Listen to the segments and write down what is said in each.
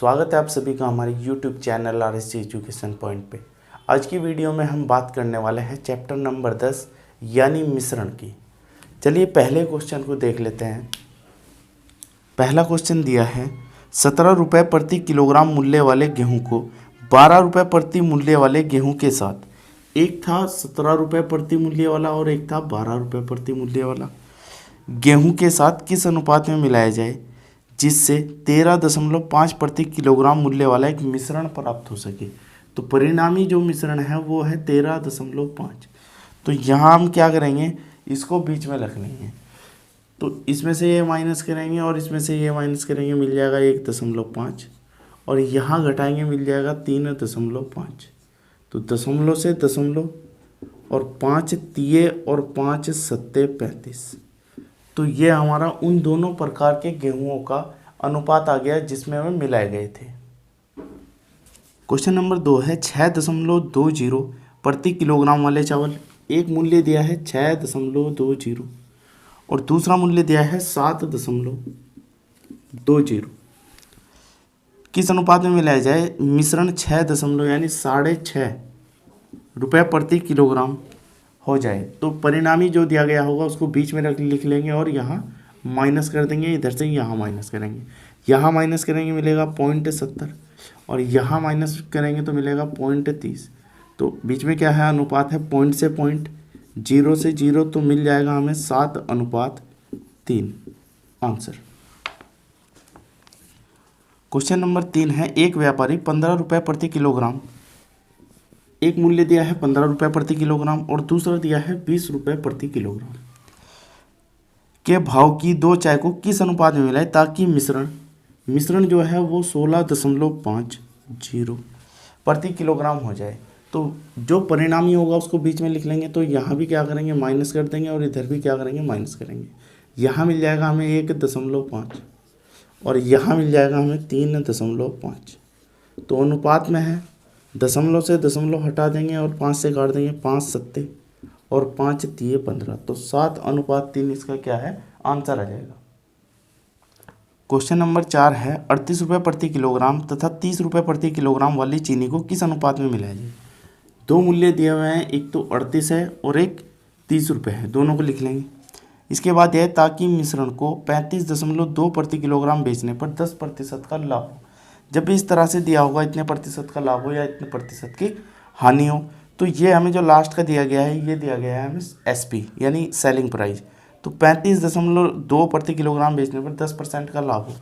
स्वागत है आप सभी का हमारे YouTube channel RSC education point पे। आज की वीडियो में हम बात करने वाले हैं चैप्टर नंबर 10 यानी मिश्रण की। चलिए पहले क्वेश्चन को देख लेते हैं। पहला क्वेश्चन दिया है 17 रुपये प्रति किलोग्राम मूल्य वाले गेहूं को 12 रुपये प्रति मूल्य वाले गेहूं के साथ, एक था 17 रुपये प्रति मूल्य वाला और एक था 12 रुपये प्रति मूल्य वाला, गेहूं के साथ किस अनुपात में मिलाया जाए जिससे 13.5 प्रति किलोग्राम मूल्य वाला एक मिश्रण प्राप्त हो सके। तो परिणामी जो मिश्रण है वो है 13.5। तो यहाँ हम क्या करेंगे, इसको बीच में रख लेंगे। तो इसमें से ये माइनस करेंगे और इसमें से ये माइनस करेंगे, मिल जाएगा 1.5 और यहाँ घटाएंगे मिल जाएगा 3.5। तो दशमलव से दशमलव और 5 तिये और 5 सत्ते 35। तो ये हमारा उन दोनों प्रकार के गेहूंओं का अनुपात आ गया जिसमें हमें मिलाए गए थे। क्वेश्चन नंबर 2 है 6.20 प्रति किलोग्राम वाले चावल, एक मूल्य दिया है 6.20 और दूसरा मूल्य दिया है 7.20। किस अनुपात में मिलाया जाए मिश्रण 6 यानी 6.5 रुपये प्रति किलोग्राम हो जाए। तो परिणामी जो दिया गया होगा उसको बीच में लिख लेंगे और यहाँ माइनस कर देंगे, इधर से यहाँ माइनस करेंगे, यहाँ माइनस करेंगे मिलेगा 0.70 और यहाँ माइनस करेंगे तो मिलेगा 0.30। तो बीच में क्या है, अनुपात है पॉइंट से पॉइंट, 0 से 0, तो मिल जाएगा हमें 7:3 आंसर। क्वेश्चन नंबर 3 है एक व्यापारी 15 रुपये प्रति किलोग्राम, एक मूल्य दिया है 15 रुपये प्रति किलोग्राम और दूसरा दिया है 20 रुपये प्रति किलोग्राम के भाव की दो चाय को किस अनुपात में मिलाए ताकि मिश्रण जो है वो 16.50 प्रति किलोग्राम हो जाए। तो जो परिणामी होगा उसको बीच में लिख लेंगे। तो यहाँ भी क्या करेंगे, माइनस कर देंगे और इधर भी क्या करेंगे, माइनस करेंगे। यहाँ मिल जाएगा हमें 1.5 और यहाँ मिल जाएगा हमें 3.5। तो अनुपात में है, दशमलव से दशमलव हटा देंगे और 5 से काट देंगे, 5 सत्ते और 5 तिये 15। तो 7:3 इसका क्या है, आंसर आ जाएगा। क्वेश्चन नंबर 4 है 38 रुपये प्रति किलोग्राम तथा 30 रुपये प्रति किलोग्राम वाली चीनी को किस अनुपात में मिलाया जाए। दो मूल्य दिए हुए हैं, एक तो 38 है और एक 30 रुपये है, दोनों को लिख लेंगे। इसके बाद यह ताकि मिश्रण को 35.2 प्रति किलोग्राम बेचने पर 10% का लाभ हो। जब भी इस तरह से दिया होगा इतने प्रतिशत का लाभ हो या इतने प्रतिशत की हानि हो, तो ये हमें जो लास्ट का दिया गया है ये दिया गया है हमें SP यानी सेलिंग प्राइस। तो 35.2 प्रति किलोग्राम बेचने पर 10% का लाभ हो,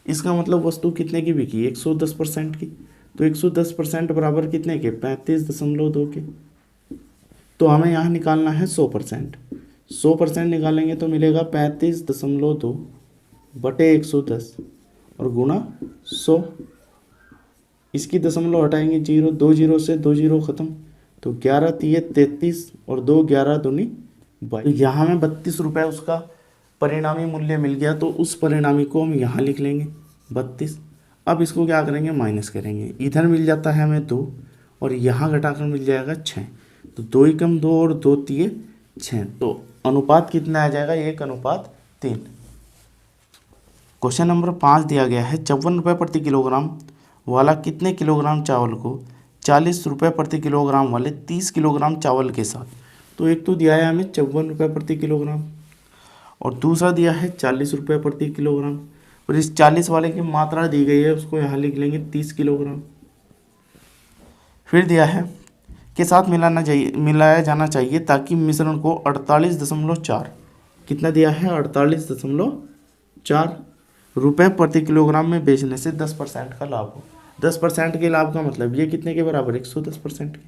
इसका मतलब वस्तु कितने की बिकी, 110% की। तो 110% बराबर कितने के, 35.2 के। तो हमें यहाँ निकालना है 100%। 100% निकालेंगे तो मिलेगा 35.2 बटे 110 और गुणा 100। इसकी दशमलव हटाएंगे 0, 2 0 से 2 0 खत्म, तो 11 तिये 33 और 2 11 दूनी 22। यहाँ में 32 रुपये उसका परिणामी मूल्य मिल गया। तो उस परिणामी को हम यहाँ लिख लेंगे 32। अब इसको क्या करेंगे, माइनस करेंगे। इधर मिल जाता है हमें 2 और यहाँ घटाकर मिल जाएगा 6। तो 2 एकम 2 और 2 तिये 6। तो अनुपात कितना आ जाएगा, 1:3। क्वेश्चन नंबर 5 दिया गया है 54 रुपये प्रति किलोग्राम वाला कितने किलोग्राम चावल को 40 रुपये प्रति किलोग्राम वाले 30 किलोग्राम चावल के साथ। तो एक तो दिया है हमें 54 रुपये प्रति किलोग्राम और दूसरा दिया है 40 रुपये प्रति किलोग्राम और इस 40 वाले की मात्रा दी गई है, उसको यहाँ लिख लेंगे 30 किलोग्राम। फिर दिया है के साथ मिलाया जाना चाहिए ताकि मिश्रण को 48.4 कितना दिया है, 48.4 रुपये प्रति किलोग्राम में बेचने से 10% का लाभ हो। 10% के लाभ का मतलब ये कितने के बराबर, 110% के।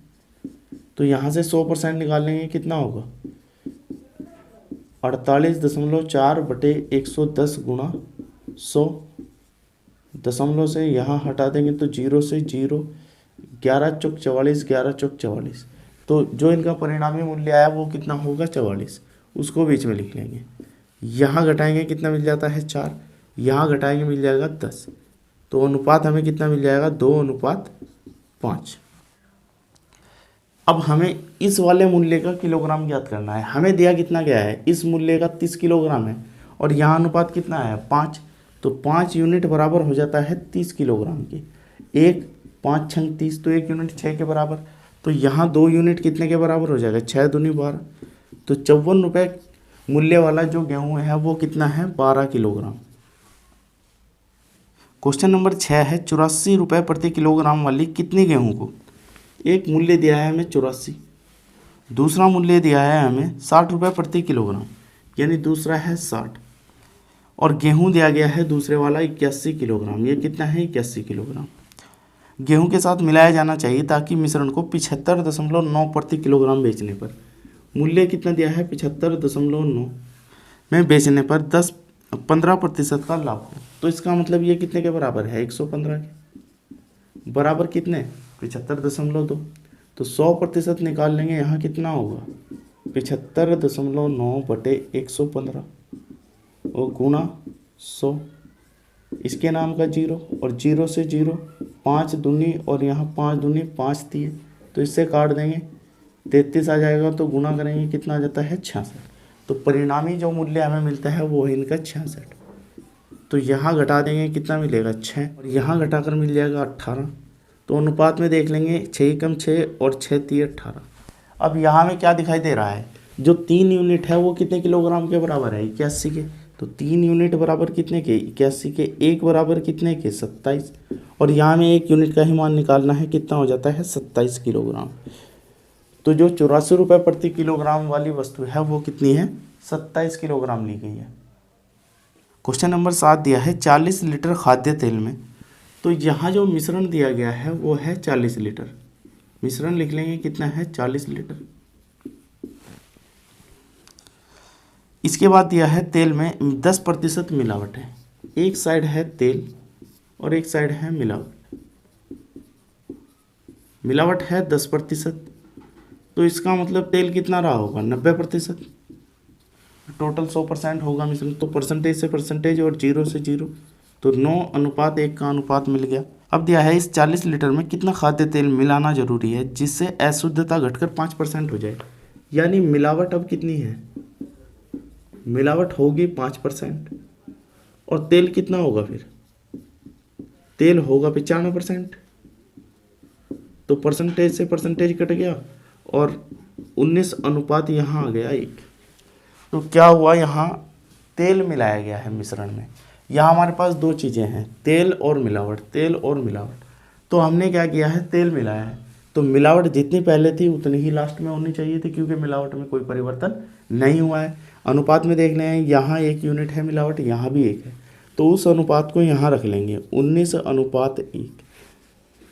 तो यहाँ से 100% निकाल लेंगे, कितना होगा 48.4 बटे 110 गुणा 100। दशमलव से यहाँ हटा देंगे तो 0 से 0, 11 चौक 44, 11 चौक 44। तो जो इनका परिणामी मूल्य आया वो कितना होगा, 44। उसको बीच में लिख लेंगे। यहाँ घटाएंगे कितना मिल जाता है, 4। यहाँ घटाएंगे मिल जाएगा 10। तो अनुपात हमें कितना मिल जाएगा, 2:5। अब हमें इस वाले मूल्य का किलोग्राम ज्ञात करना है। हमें दिया कितना गया है, इस मूल्य का 30 किलोग्राम है और यहाँ अनुपात कितना है, 5। तो 5 यूनिट बराबर हो जाता है 30 किलोग्राम की। एक 5 छंग 30, तो 1 यूनिट 6 के बराबर। तो यहाँ 2 यूनिट कितने के बराबर हो जाएगा, 6 दूनी 12। तो 54 रुपये मूल्य वाला जो गेहूँ है वो कितना है, 12 किलोग्राम। क्वेश्चन नंबर 6 है 84 रुपये प्रति किलोग्राम वाली कितनी गेहूँ को, एक मूल्य दिया है हमें 84, दूसरा मूल्य दिया है हमें 60 रुपये प्रति किलोग्राम, यानी दूसरा है 60, और गेहूं दिया गया है दूसरे वाला 81 किलोग्राम। ये कितना है, 81 किलोग्राम। गेहूं के साथ मिलाया जाना चाहिए ताकि मिश्रण को 75.9 प्रति किलोग्राम बेचने पर, मूल्य कितना दिया है 75.9 में बेचने पर 15% का लाभ हो। तो इसका मतलब ये कितने के बराबर है, 115 के बराबर, कितने 75.2। तो 100% निकाल लेंगे, यहाँ कितना होगा 75.9 बटे 115 और गुणा 100, इसके नाम का 0 और 0 से 0 5 दूनी और यहाँ 5 दूनी 5 दिए, तो इससे काट देंगे 33 आ जाएगा। तो गुणा करेंगे कितना आ जाता है 66। तो परिणामी जो मूल्य हमें मिलता है वो है इनका 66। तो यहाँ घटा देंगे कितना मिलेगा 6, और यहाँ घटाकर मिल जाएगा 18। तो अनुपात में देख लेंगे 6 कम 6 और 6 3 18। अब यहाँ में क्या दिखाई दे रहा है, जो 3 यूनिट है वो कितने किलोग्राम के बराबर है, 81 के। तो 3 यूनिट बराबर कितने के, 81 के। एक बराबर कितने के, 27, और यहाँ में 1 यूनिट का ही मान निकालना है, कितना हो जाता है 27 किलोग्राम। तो जो 84 रुपये प्रति किलोग्राम वाली वस्तु है वो कितनी है, 27 किलोग्राम ली गई है। क्वेश्चन नंबर 7 दिया है 40 लीटर खाद्य तेल में, तो यहाँ जो मिश्रण दिया गया है वो है 40 लीटर। मिश्रण लिख लेंगे कितना है, 40 लीटर। इसके बाद दिया है तेल में 10% मिलावट है। एक साइड है तेल और एक साइड है मिलावट। मिलावट है 10%, तो इसका मतलब तेल कितना रहा होगा, 90%। टोटल 100% होगा मिश्रण, तो परसेंटेज से परसेंटेज और 0 से 0, तो 9:1 का अनुपात मिल गया। अब दिया है इस 40 लीटर में कितना खाद्य तेल मिलाना जरूरी है जिससे अशुद्धता घटकर 5% हो जाए। यानी मिलावट अब कितनी है, मिलावट होगी 5%, और तेल कितना होगा, फिर तेल होगा 95%। तो परसेंटेज से परसेंटेज कट गया और 19 अनुपात यहाँ आ गया 1। तो क्या हुआ, यहाँ तेल मिलाया गया है मिश्रण में। यहाँ हमारे पास दो चीज़ें हैं, तेल और मिलावट, तेल और मिलावट। तो हमने क्या किया है, तेल मिलाया है, तो मिलावट जितनी पहले थी उतनी ही लास्ट में होनी चाहिए थी, क्योंकि मिलावट में कोई परिवर्तन नहीं हुआ है। अनुपात में देख लें, यहाँ 1 यूनिट है मिलावट, यहाँ भी 1 है, तो उस अनुपात को यहाँ रख लेंगे 19:1।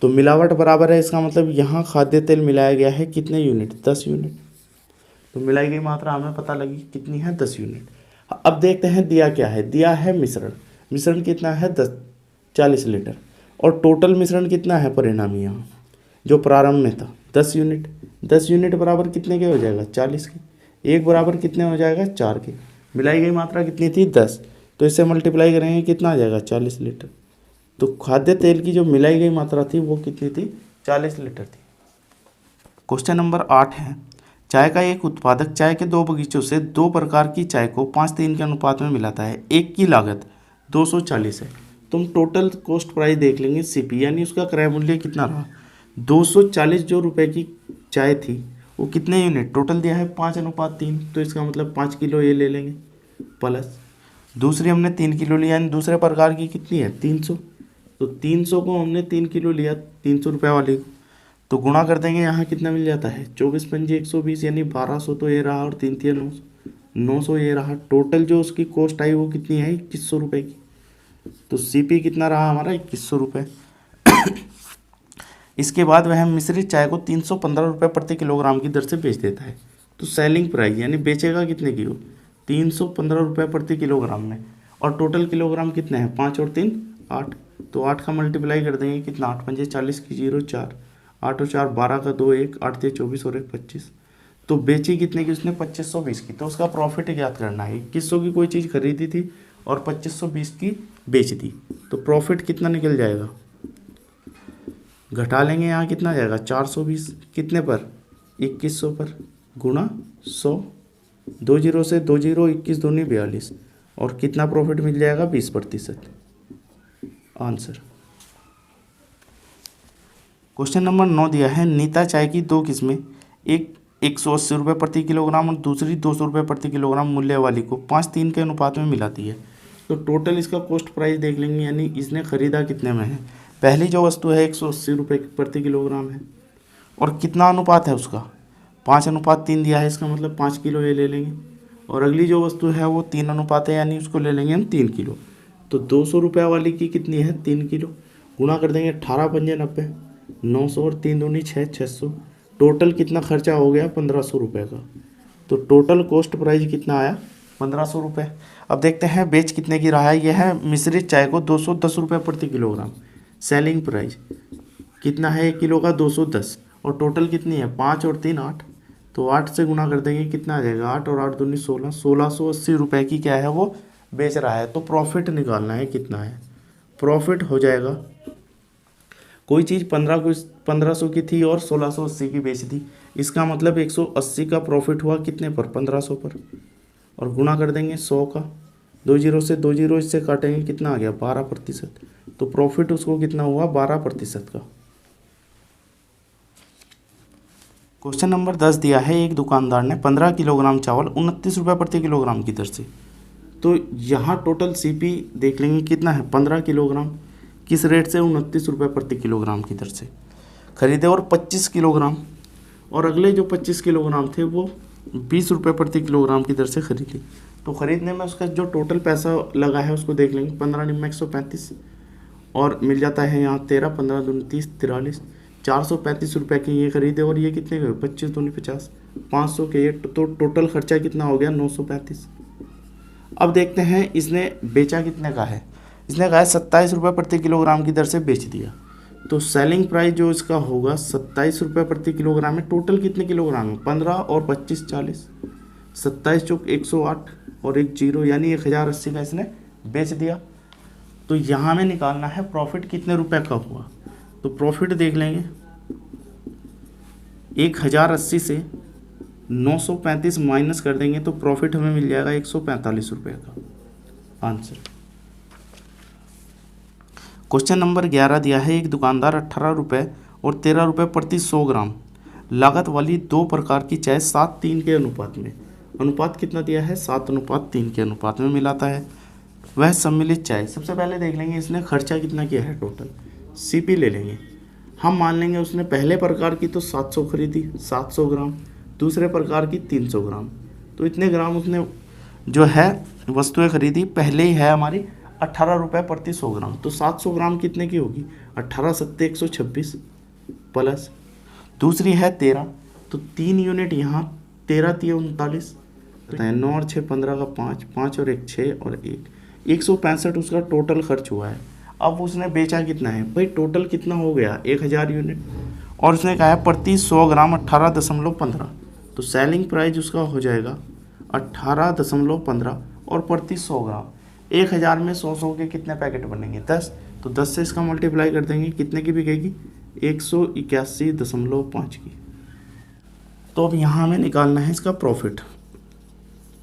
तो मिलावट बराबर है, इसका मतलब यहाँ खाद्य तेल मिलाया गया है कितने यूनिट, 10 यूनिट। तो मिलाई गई मात्रा हमें पता लगी कितनी है, 10 यूनिट। अब देखते हैं दिया क्या है, दिया है मिश्रण। मिश्रण कितना है, 40 लीटर, और टोटल मिश्रण कितना है परिणामी यहाँ जो प्रारंभ में था, 10 यूनिट। 10 यूनिट बराबर कितने के हो जाएगा, 40 के। एक बराबर कितने हो जाएगा, 4 के। मिलाई गई मात्रा कितनी थी, 10, तो इससे मल्टीप्लाई करेंगे कितना आ जाएगा, 40 लीटर। तो खाद्य तेल की जो मिलाई गई मात्रा थी वो कितनी थी, 40 लीटर थी। क्वेश्चन नंबर 8 है चाय का एक उत्पादक चाय के 2 बगीचों से 2 प्रकार की चाय को 5:3 के अनुपात में मिलाता है। एक की लागत 240 है। तुम टोटल कॉस्ट प्राइस देख लेंगे सीपी, यानी उसका क्रय मूल्य कितना रहा, 240 जो रुपए की चाय थी वो कितने यूनिट टोटल दिया है, 5:3। तो इसका मतलब 5 किलो ये ले लेंगे, प्लस दूसरी हमने 3 किलो लिया, यानी दूसरे प्रकार की कितनी है, 300। तो 300 को हमने 3 किलो लिया 300 रुपये वाली को, तो गुणा कर देंगे, यहाँ कितना मिल जाता है, 24 पंजे 120, यानी 1200 तो ये रहा, और 3 3 900 ये रहा। टोटल जो उसकी कॉस्ट आई वो कितनी है, 2100 रुपये की। तो सीपी कितना रहा हमारा, 2100 रुपये। इसके बाद वह मिश्रित चाय को 315 रुपये प्रति किलोग्राम की दर से बेच देता है। तो सेलिंग प्राइस यानी बेचेगा कितने की हो, 315 रुपये प्रति किलोग्राम में, और टोटल किलोग्राम कितने हैं, 5 और 3 8। तो 8 का मल्टीप्लाई कर देंगे कितना, 8 पंजे 40 की 0 4, 8 और 4 12 का 2 1, 8 3 24 और 1 25। तो बेची कितने की उसने, 2520 की। तो उसका प्रॉफिट ज्ञात करना है, 2100 की कोई चीज़ खरीदी थी और 2520 की बेच दी, तो प्रॉफिट कितना निकल जाएगा, घटा लेंगे, यहाँ कितना जाएगा, 420 कितने पर, 2100 पर, गुणा 100, 2 0 से 2 0, 21 दूनी 42, और कितना प्रॉफिट मिल जाएगा 20%। आंसर। क्वेश्चन नंबर 9 दिया है, नीता चाय की दो किस्में, एक 180 रुपये प्रति किलोग्राम और दूसरी 200 रुपये प्रति किलोग्राम मूल्य वाली को 5:3 के अनुपात में मिलाती है। तो टोटल इसका कॉस्ट प्राइस देख लेंगे, यानी इसने ख़रीदा कितने में है। पहली जो वस्तु है 180 रुपये प्रति किलोग्राम है और कितना अनुपात है उसका, 5:3 दिया है, इसका मतलब 5 किलो ये ले लेंगे। और अगली जो वस्तु है वो 3 अनुपात है, यानी उसको ले लेंगे हम 3 किलो। तो 200 रुपये वाली की कितनी है 3 किलो, गुणा कर देंगे 18 पंजे 90, 900 और 3 दूनी 6, 600। टोटल कितना खर्चा हो गया 1500 रुपये का। तो टोटल कॉस्ट प्राइस कितना आया 1500 रुपये। अब देखते हैं बेच कितने की रहा है। यह है मिश्रित चाय को 210 रुपये प्रति किलोग्राम। सेलिंग प्राइस कितना है 1 किलो का 210 और टोटल कितनी है 5 और 3 8। तो 8 से गुना कर देंगे कितना आ जाएगा 8 और 8 दूनी 16, 1680 रुपये की क्या है वो बेच रहा है। तो प्रॉफिट निकालना है कितना है। प्रॉफिट हो जाएगा, कोई चीज़ 1500 की थी और 1680 की बेच दी, इसका मतलब 180 का प्रॉफिट हुआ कितने पर 1500 पर। और गुणा कर देंगे 100 का, 2 जीरो से 2 जीरो इससे काटेंगे कितना आ गया 12%। तो प्रॉफिट उसको कितना हुआ 12% का। क्वेश्चन नंबर 10 दिया है, एक दुकानदार ने 15 किलोग्राम चावल 29 रुपये प्रति किलोग्राम की दर से। तो यहाँ टोटल सीपी देख लेंगे कितना है 15 किलोग्राम, किस रेट से 29 रुपये प्रति किलोग्राम की दर से खरीदे, और 25 किलोग्राम और अगले जो 25 किलोग्राम थे वो 20 रुपये प्रति किलोग्राम की दर से खरीदी। तो ख़रीदने में उसका जो टोटल पैसा लगा है उसको देख लेंगे, 15 निम्न 135 और मिल जाता है यहाँ 13, 15 दूनी 30, 43, 435 रुपये के ये खरीदे। और ये कितने के 25 दूनी 50, 500 के ये। तो टोटल खर्चा कितना हो गया 935। अब देखते हैं इसने बेचा कितने का है। इसने कहा है 27 रुपये प्रति किलोग्राम की दर से बेच दिया। तो सेलिंग प्राइस जो इसका होगा 27 रुपये प्रति किलोग्राम है। टोटल कितने किलोग्राम है 15 और 25 40, 27 चौक 108 और 1 जीरो, यानी 1080 का इसने बेच दिया। तो यहाँ में निकालना है प्रॉफिट कितने रुपए का हुआ। तो प्रॉफिट देख लेंगे 1080 से 935 माइनस कर देंगे तो प्रॉफिट हमें मिल जाएगा 145 रुपये का। आंसर। क्वेश्चन नंबर 11 दिया है, एक दुकानदार 18 रुपये और 13 रुपये प्रति 100 ग्राम लागत वाली 2 प्रकार की चाय 7:3 के अनुपात में, अनुपात कितना दिया है 7:3 के अनुपात में मिलाता है। वह सम्मिलित चाय, सबसे पहले देख लेंगे इसने खर्चा कितना किया है टोटल, सीपी ले लेंगे हम। मान लेंगे उसने पहले प्रकार की तो 700 खरीदी 700 ग्राम, दूसरे प्रकार की 300 ग्राम। तो इतने ग्राम उसने जो है वस्तुएं खरीदी, पहले ही है हमारी 18 रुपये प्रति 100 ग्राम। तो 700 ग्राम कितने की होगी 18 सत्ते 126 प्लस दूसरी है 13, तो 3 यूनिट यहाँ 13 3 39, 9 और 6 15 का 5, 5 और 1 6 और 1 165 उसका टोटल खर्च हुआ है। अब उसने बेचा कितना है भाई, टोटल कितना हो गया 1000 यूनिट और उसने कहा है प्रति 100 ग्राम 18.15। तो सेलिंग प्राइस उसका हो जाएगा 18.15 और प्रति 100 ग्राम 1000 में 100 के कितने पैकेट बनेंगे 10। तो 10 से इसका मल्टीप्लाई कर देंगे कितने की बिकेगी 181.5 की। तो अब यहाँ हमें निकालना है इसका प्रॉफिट।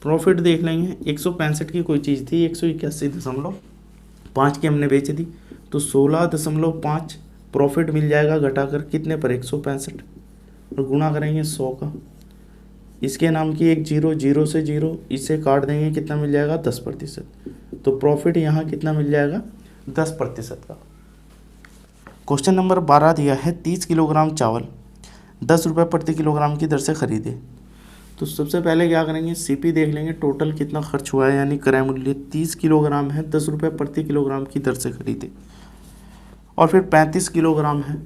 प्रॉफिट देख लेंगे 165 की कोई चीज़ थी 181.5 की हमने बेच दी, तो 16.5 प्रॉफिट मिल जाएगा घटाकर कितने पर 165 और गुणा करेंगे 100 का। इसके नाम की 1 जीरो, जीरो से जीरो इसे काट देंगे कितना मिल जाएगा 10%। तो प्रॉफिट यहाँ कितना मिल जाएगा 10% का। क्वेश्चन नंबर 12 दिया है, 30 किलोग्राम चावल 10 रुपये प्रति किलोग्राम की दर से खरीदे। तो सबसे पहले क्या करेंगे सीपी देख लेंगे टोटल कितना खर्च हुआ है, यानी क्रय मूल्य 30 किलोग्राम है 10 रुपये प्रति किलोग्राम की दर से खरीदे। और फिर 35 किलोग्राम है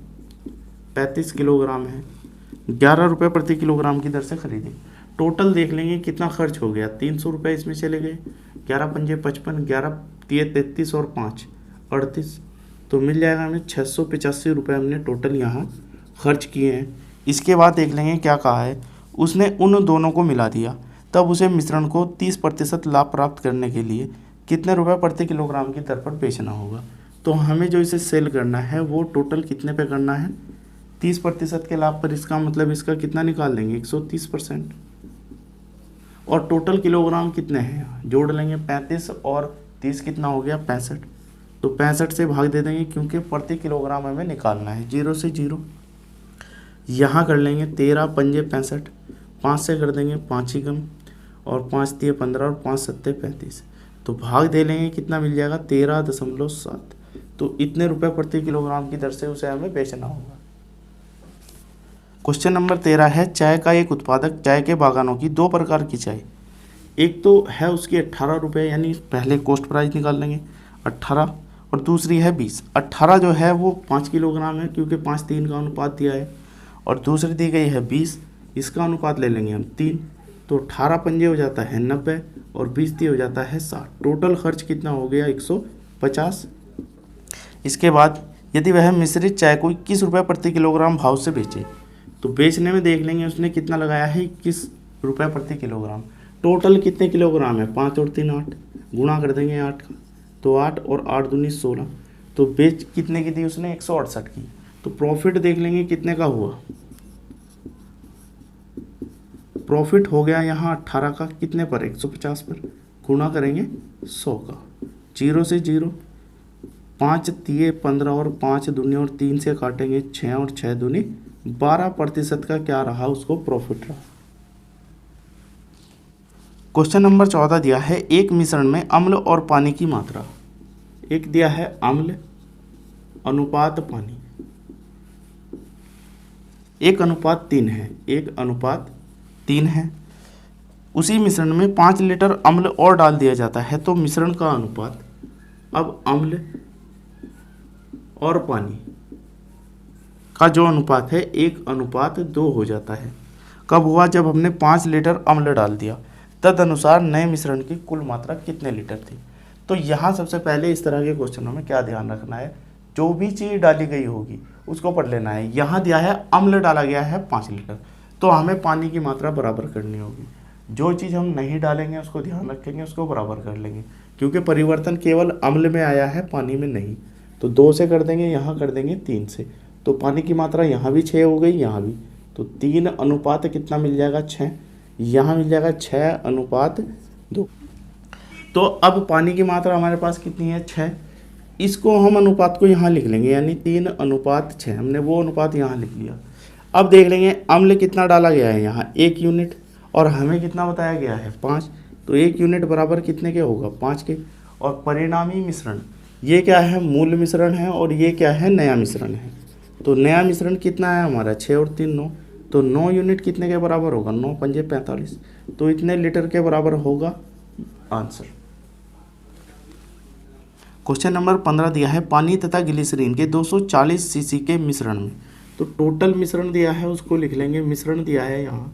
11 रुपये प्रति किलोग्राम की दर से खरीदे। टोटल देख लेंगे कितना खर्च हो गया 300 रुपये इसमें चले गए, 11 पंजे 55, 11 तिये 33 और 5 38, तो मिल जाएगा हमें 685 रुपये हमने टोटल यहाँ खर्च किए हैं। इसके बाद देख लेंगे क्या कहा है, उसने उन दोनों को मिला दिया, तब उसे मिश्रण को 30% लाभ प्राप्त करने के लिए कितने रुपए प्रति किलोग्राम की दर पर बेचना होगा। तो हमें जो इसे सेल करना है वो टोटल कितने पे करना है 30% के लाभ पर। इसका मतलब इसका कितना निकाल देंगे 130%। और टोटल किलोग्राम कितने हैं, जोड़ लेंगे 35 और 30 कितना हो गया 65। तो 65 से भाग दे देंगे क्योंकि प्रति किलोग्राम हमें निकालना है, 0 से 0। यहाँ कर लेंगे 13 पंजे 65, 5 से कर देंगे 5 ही कम, और 5 दिए 15 और 5 सत्ते 35। तो भाग दे लेंगे कितना मिल जाएगा 13.7। तो इतने रुपए प्रति किलोग्राम की दर से उसे हमें बेचना होगा। क्वेश्चन नंबर 13 है, चाय का एक उत्पादक चाय के बागानों की 2 प्रकार की चाय, एक तो है उसकी 18 रुपये, यानी पहले कॉस्ट प्राइस निकाल लेंगे 18, और दूसरी है 20। 18 जो है वो 5 किलोग्राम है क्योंकि 5:3 का अनुपात दिया है, और दूसरी दी गई है 20, इसका अनुपात ले लेंगे हम 3। तो 18 पंजे हो जाता है 90 और 20 दी हो जाता है 60। टोटल खर्च कितना हो गया 150। इसके बाद यदि वह मिश्रित चाय को 21 रुपये प्रति किलोग्राम भाव से बेचे, तो बेचने में देख लेंगे उसने कितना लगाया है 21 रुपये प्रति किलोग्राम। टोटल कितने किलोग्राम है, 5 और 3 8, गुणा कर देंगे 8 का, तो 8 और 8 दूनी 16। तो बेच कितने की दी उसने 168 की। तो प्रॉफिट देख लेंगे कितने का हुआ, प्रॉफिट हो गया यहाँ 18 का, कितने पर 150 पर, गुणा करेंगे 100 का, 0 से 0, 5 दिए 15 और 5 दूनी और 3 से काटेंगे 6 और 6 दूनी 12% का क्या रहा उसको प्रॉफिट रहा। क्वेश्चन नंबर 14 दिया है, एक मिश्रण में अम्ल और पानी की मात्रा, एक दिया है अम्ल अनुपात पानी 1:3 है, 1:3 है। उसी मिश्रण में 5 लीटर अम्ल और डाल दिया जाता है, तो मिश्रण का अनुपात, अब अम्ल और पानी का जो अनुपात है 1:2 हो जाता है। कब हुआ, जब हमने 5 लीटर अम्ल डाल दिया, तदनुसार नए मिश्रण की कुल मात्रा कितने लीटर थी। तो यहाँ सबसे पहले इस तरह के क्वेश्चनों में क्या ध्यान रखना है, जो भी चीज़ डाली गई होगी उसको पढ़ लेना है। यहाँ दिया है अम्ल डाला गया है 5 लीटर, तो हमें पानी की मात्रा बराबर करनी होगी। जो चीज़ हम नहीं डालेंगे उसको ध्यान रखेंगे, उसको बराबर कर लेंगे, क्योंकि परिवर्तन केवल अम्ल में आया है, पानी में नहीं। तो 2 से कर देंगे, यहाँ कर देंगे 3 से, तो पानी की मात्रा यहाँ भी 6 हो गई, यहाँ भी। तो 3 अनुपात कितना मिल जाएगा 6, यहाँ मिल जाएगा 6:2। तो अब पानी की मात्रा हमारे पास कितनी है 6, इसको हम अनुपात को यहाँ लिख लेंगे, यानी 3:6। हमने वो अनुपात यहाँ लिख लिया। अब देख लेंगे अम्ल कितना डाला गया है, यहाँ 1 यूनिट, और हमें कितना बताया गया है 5, तो 1 यूनिट बराबर कितने के होगा 5 के। और परिणामी मिश्रण, ये क्या है मूल मिश्रण है, और ये क्या है नया मिश्रण है। तो नया मिश्रण कितना है हमारा 6 और 3 9, तो 9 यूनिट कितने के बराबर होगा 9 पंजे 45, तो इतने लीटर के बराबर होगा आंसर। क्वेश्चन नंबर 15 दिया है, पानी तथा ग्लिसरीन के 240 सीसी के मिश्रण में, तो टोटल मिश्रण दिया है उसको लिख लेंगे। मिश्रण दिया है यहाँ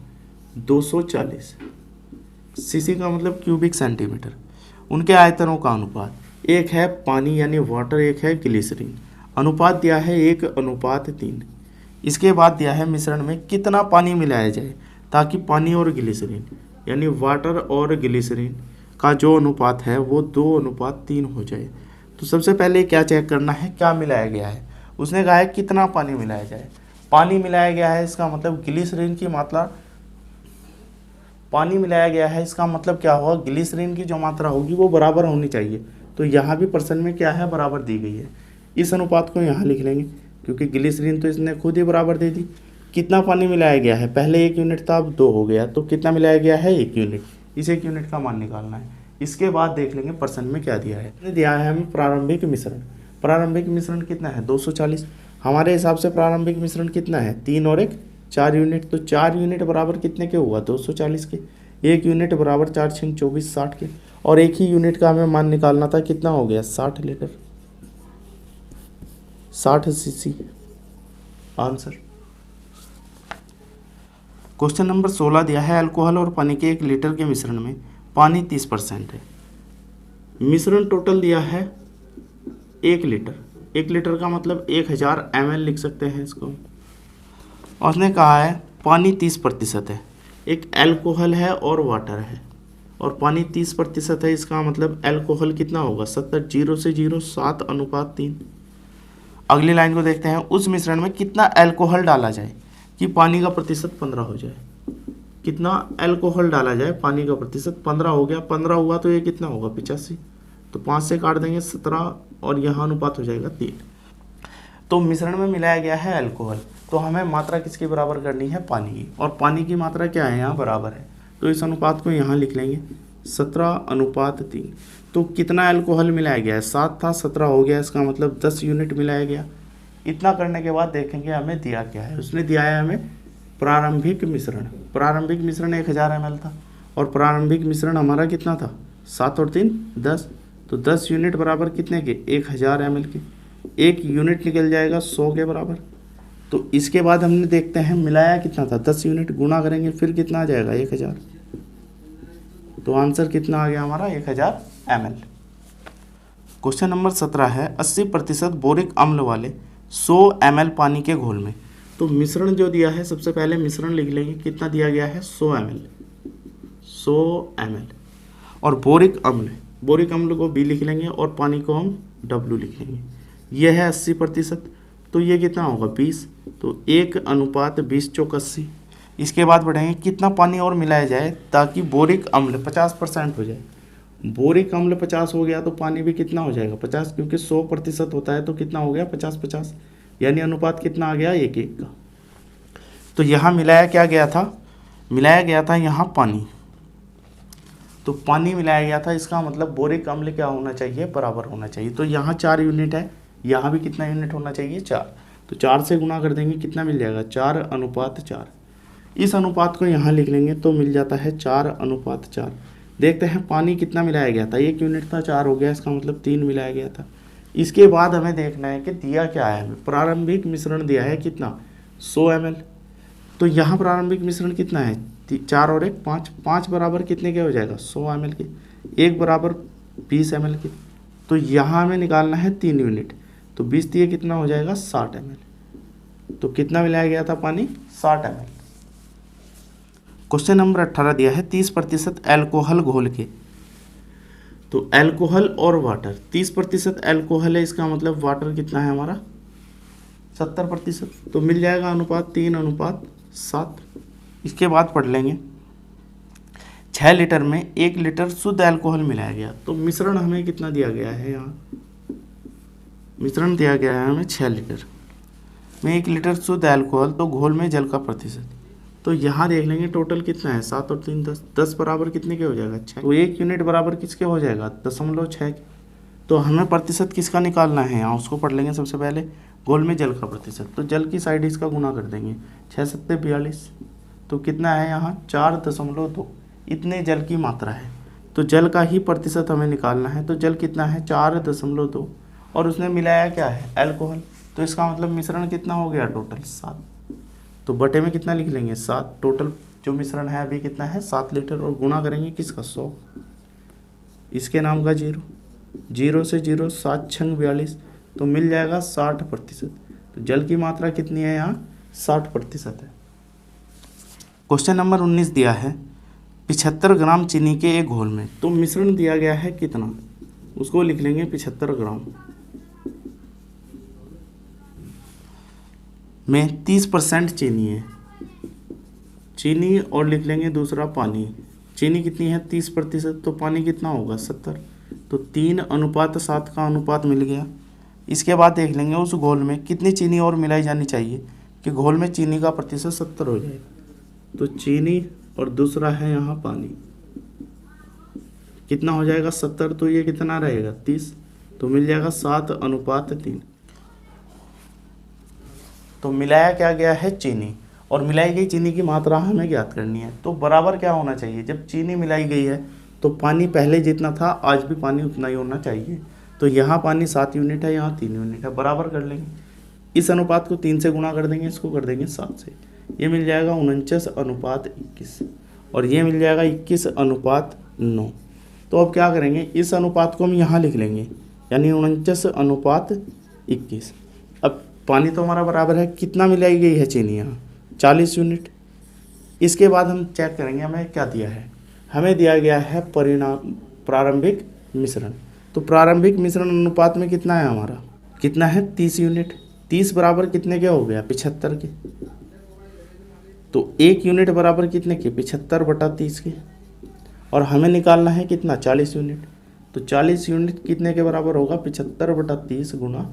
240, सीसी का मतलब क्यूबिक सेंटीमीटर। उनके आयतनों का अनुपात, एक है पानी यानी वाटर, एक है ग्लिसरीन। अनुपात दिया है 1:3। इसके बाद दिया है मिश्रण में कितना पानी मिलाया जाए ताकि पानी और ग्लिसरीन यानी वाटर और ग्लिसरीन का जो अनुपात है वो 2:3 हो जाए। तो सबसे पहले क्या चेक करना है, क्या मिलाया गया है। उसने कहा है कितना पानी मिलाया जाए, पानी मिलाया गया है, इसका मतलब ग्लिसरीन की मात्रा, पानी मिलाया गया है इसका मतलब क्या होगा, ग्लिसरीन की जो मात्रा होगी वो बराबर होनी चाहिए। तो यहाँ भी पर्सन में क्या है बराबर दी गई है, इस अनुपात को यहाँ लिख लेंगे, क्योंकि ग्लिसरीन तो इसने खुद ही बराबर दे दी। कितना पानी मिलाया गया है, पहले 1 यूनिट था अब 2 हो गया, तो कितना मिलाया गया है 1 यूनिट। इस 1 यूनिट का मान निकालना है। इसके बाद देख लेंगे पर्सन में क्या दिया है। दिया है हमें प्रारंभिक मिश्रण, प्रारंभिक मिश्रण कितना है 240। हमारे हिसाब से प्रारंभिक मिश्रण कितना है 3 और 1 4 यूनिट, तो 4 यूनिट बराबर कितने के हुआ 240 के। 1 यूनिट बराबर 4 6 24 60 के, और एक ही यूनिट का हमें मान निकालना था, कितना हो गया 60 litre, 60 CC answer. Question number 16 दिया है, अल्कोहल और पानी के 1 लीटर के मिश्रण में पानी 30% है। मिश्रण टोटल दिया है 1 लीटर, 1 लीटर का मतलब 1000 ml लिख सकते हैं इसको। और उसने कहा है पानी 30% है, एक अल्कोहल है और वाटर है, और पानी 30% है, इसका मतलब अल्कोहल कितना होगा 70, 0 से 0 7:3। अगली लाइन को देखते हैं, उस मिश्रण में कितना अल्कोहल डाला जाए कि पानी का प्रतिशत 15 हो जाए। कितना अल्कोहल डाला जाए, पानी का प्रतिशत 15 हो गया, 15 हुआ तो ये कितना होगा 85, तो 5 से काट देंगे 17 और यहाँ अनुपात हो जाएगा 3। तो मिश्रण में मिलाया गया है अल्कोहल, तो हमें मात्रा किसके बराबर करनी है, पानी की, और पानी की मात्रा क्या है यहाँ बराबर है, तो इस अनुपात को यहाँ लिख लेंगे 17:3। तो कितना अल्कोहल मिलाया गया है, 7 था 17 हो गया, इसका मतलब 10 यूनिट मिलाया गया। इतना करने के बाद देखेंगे हमें दिया क्या है, उसने दिया है हमें प्रारंभिक मिश्रण। प्रारंभिक मिश्रण 1000 ml था और प्रारंभिक मिश्रण हमारा कितना था 7 और 3 10, तो 10 यूनिट बराबर कितने के 1000 ml के, 1 यूनिट निकल जाएगा 100 के बराबर। तो इसके बाद हमने देखते हैं मिलाया कितना था 10 यूनिट, गुना करेंगे फिर कितना आ जाएगा 1000, तो आंसर कितना आ गया हमारा 1000 ml। क्वेश्चन नंबर 17 है 80% बोरिक अम्ल वाले 100 ml पानी के घोल में। तो मिश्रण जो दिया है, सबसे पहले मिश्रण लिख लेंगे, कितना दिया गया है 100 ml और बोरिक अम्ल को B लिख लेंगे और पानी को हम W लिख लेंगे। यह है 80%, तो ये कितना होगा 20, तो 1:20 × 80। इसके बाद बढ़ेंगे कितना पानी और मिलाया जाए ताकि बोरिक अम्ल 50% हो जाए। बोरिक अम्ल 50 हो गया तो पानी भी कितना हो जाएगा 50, क्योंकि 100% होता है तो कितना हो गया 50-50, यानी अनुपात कितना आ गया 1:1 का। तो यहाँ मिलाया गया था यहाँ पानी, तो पानी मिलाया गया था, इसका मतलब बोरिक अम्ल क्या होना चाहिए बराबर होना चाहिए। तो यहाँ 4 यूनिट है, यहाँ भी कितना यूनिट होना चाहिए 4, तो 4 से गुना कर देंगे कितना मिल जाएगा 4:4। इस अनुपात को यहाँ लिख लेंगे तो मिल जाता है 4:4। देखते हैं पानी कितना मिलाया गया था, 1 यूनिट था 4 हो गया, इसका मतलब 3 मिलाया गया था। इसके बाद हमें देखना है कि दिया क्या है, हमें प्रारंभिक मिश्रण दिया है कितना 100 ml। तो यहाँ प्रारंभिक मिश्रण कितना है 4 और 1 5, 5 बराबर कितने के हो जाएगा 100 ml के, 1 बराबर 20 ml के। तो यहाँ हमें निकालना है 3 यूनिट, तो 20 दिए कितना हो जाएगा 60 ml। तो कितना मिलाया गया था पानी 60 ml। क्वेश्चन नंबर 18 दिया है 30% अल्कोहल घोल के। तो अल्कोहल और वाटर, 30% अल्कोहल है, इसका मतलब वाटर कितना है हमारा 70%, तो मिल जाएगा अनुपात 3:7। इसके बाद पढ़ लेंगे 6 लीटर में 1 लीटर शुद्ध अल्कोहल मिलाया गया। तो मिश्रण हमें कितना दिया गया है, यहाँ मिश्रण दिया गया है हमें 6 लीटर में 1 लीटर शुद्ध अल्कोहल, तो घोल में जल का प्रतिशत। तो यहाँ देख लेंगे टोटल कितना है 7 और 3 10, 10 बराबर कितने के हो जाएगा 6, तो 1 यूनिट बराबर किसके हो जाएगा 0.6 के। तो हमें प्रतिशत किसका निकालना है, यहाँ उसको पढ़ लेंगे सबसे पहले, घोल में जल का प्रतिशत। तो जल की साइड इसका गुना कर देंगे 6 7 42, तो कितना है यहाँ 4.2, इतने जल की मात्रा है। तो जल का ही प्रतिशत हमें निकालना है, तो जल कितना है 4.2 और उसने मिलाया क्या है अल्कोहल, तो इसका मतलब मिश्रण कितना हो गया टोटल 7, तो बटे में कितना लिख लेंगे 7। टोटल जो मिश्रण है अभी कितना है 7 लीटर, और गुना करेंगे किसका 100, इसके नाम का 0 से 0 7 6 42, तो मिल जाएगा 60%। तो जल की मात्रा कितनी है यहाँ 60% है। क्वेश्चन नंबर 19 दिया है 75 ग्राम चीनी के एक घोल में। तो मिश्रण दिया गया है कितना, उसको लिख लेंगे 75 ग्राम में 30% चीनी है, चीनी और लिख लेंगे दूसरा पानी। चीनी कितनी है 30%, तो पानी कितना होगा 70, तो 3:7 का अनुपात मिल गया। इसके बाद देख लेंगे उस घोल में कितनी चीनी और मिलाई जानी चाहिए कि घोल में चीनी का प्रतिशत 70 हो जाए। तो चीनी और दूसरा है यहाँ पानी, कितना हो जाएगा 70, तो ये कितना रहेगा 30, तो मिल जाएगा 7:3। तो मिलाया क्या गया है चीनी, और मिलाई गई चीनी की मात्रा हमें ज्ञात करनी है। तो बराबर क्या होना चाहिए, जब चीनी मिलाई गई है तो पानी पहले जितना था आज भी पानी उतना ही होना चाहिए। तो यहाँ पानी 7 यूनिट है, यहाँ 3 यूनिट है, बराबर कर लेंगे। इस अनुपात को 3 से गुणा कर देंगे, इसको कर देंगे 7 से, ये मिल जाएगा 49:21 और ये मिल जाएगा 21:9। तो अब क्या करेंगे, इस अनुपात को हम यहाँ लिख लेंगे, यानी 49:21। अब पानी तो हमारा बराबर है, कितना मिलाई गई है चीनी यहाँ 40 यूनिट। इसके बाद हम चेक करेंगे हमें क्या दिया है, हमें दिया गया है प्रारंभिक मिश्रण। तो प्रारंभिक मिश्रण अनुपात में कितना है हमारा, कितना है 30 यूनिट। 30 बराबर कितने के हो गया 75 के, तो 1 यूनिट बराबर कितने के 75/30 के, और हमें निकालना है कितना 40 यूनिट। तो 40 यूनिट कितने के बराबर होगा 75/30 गुना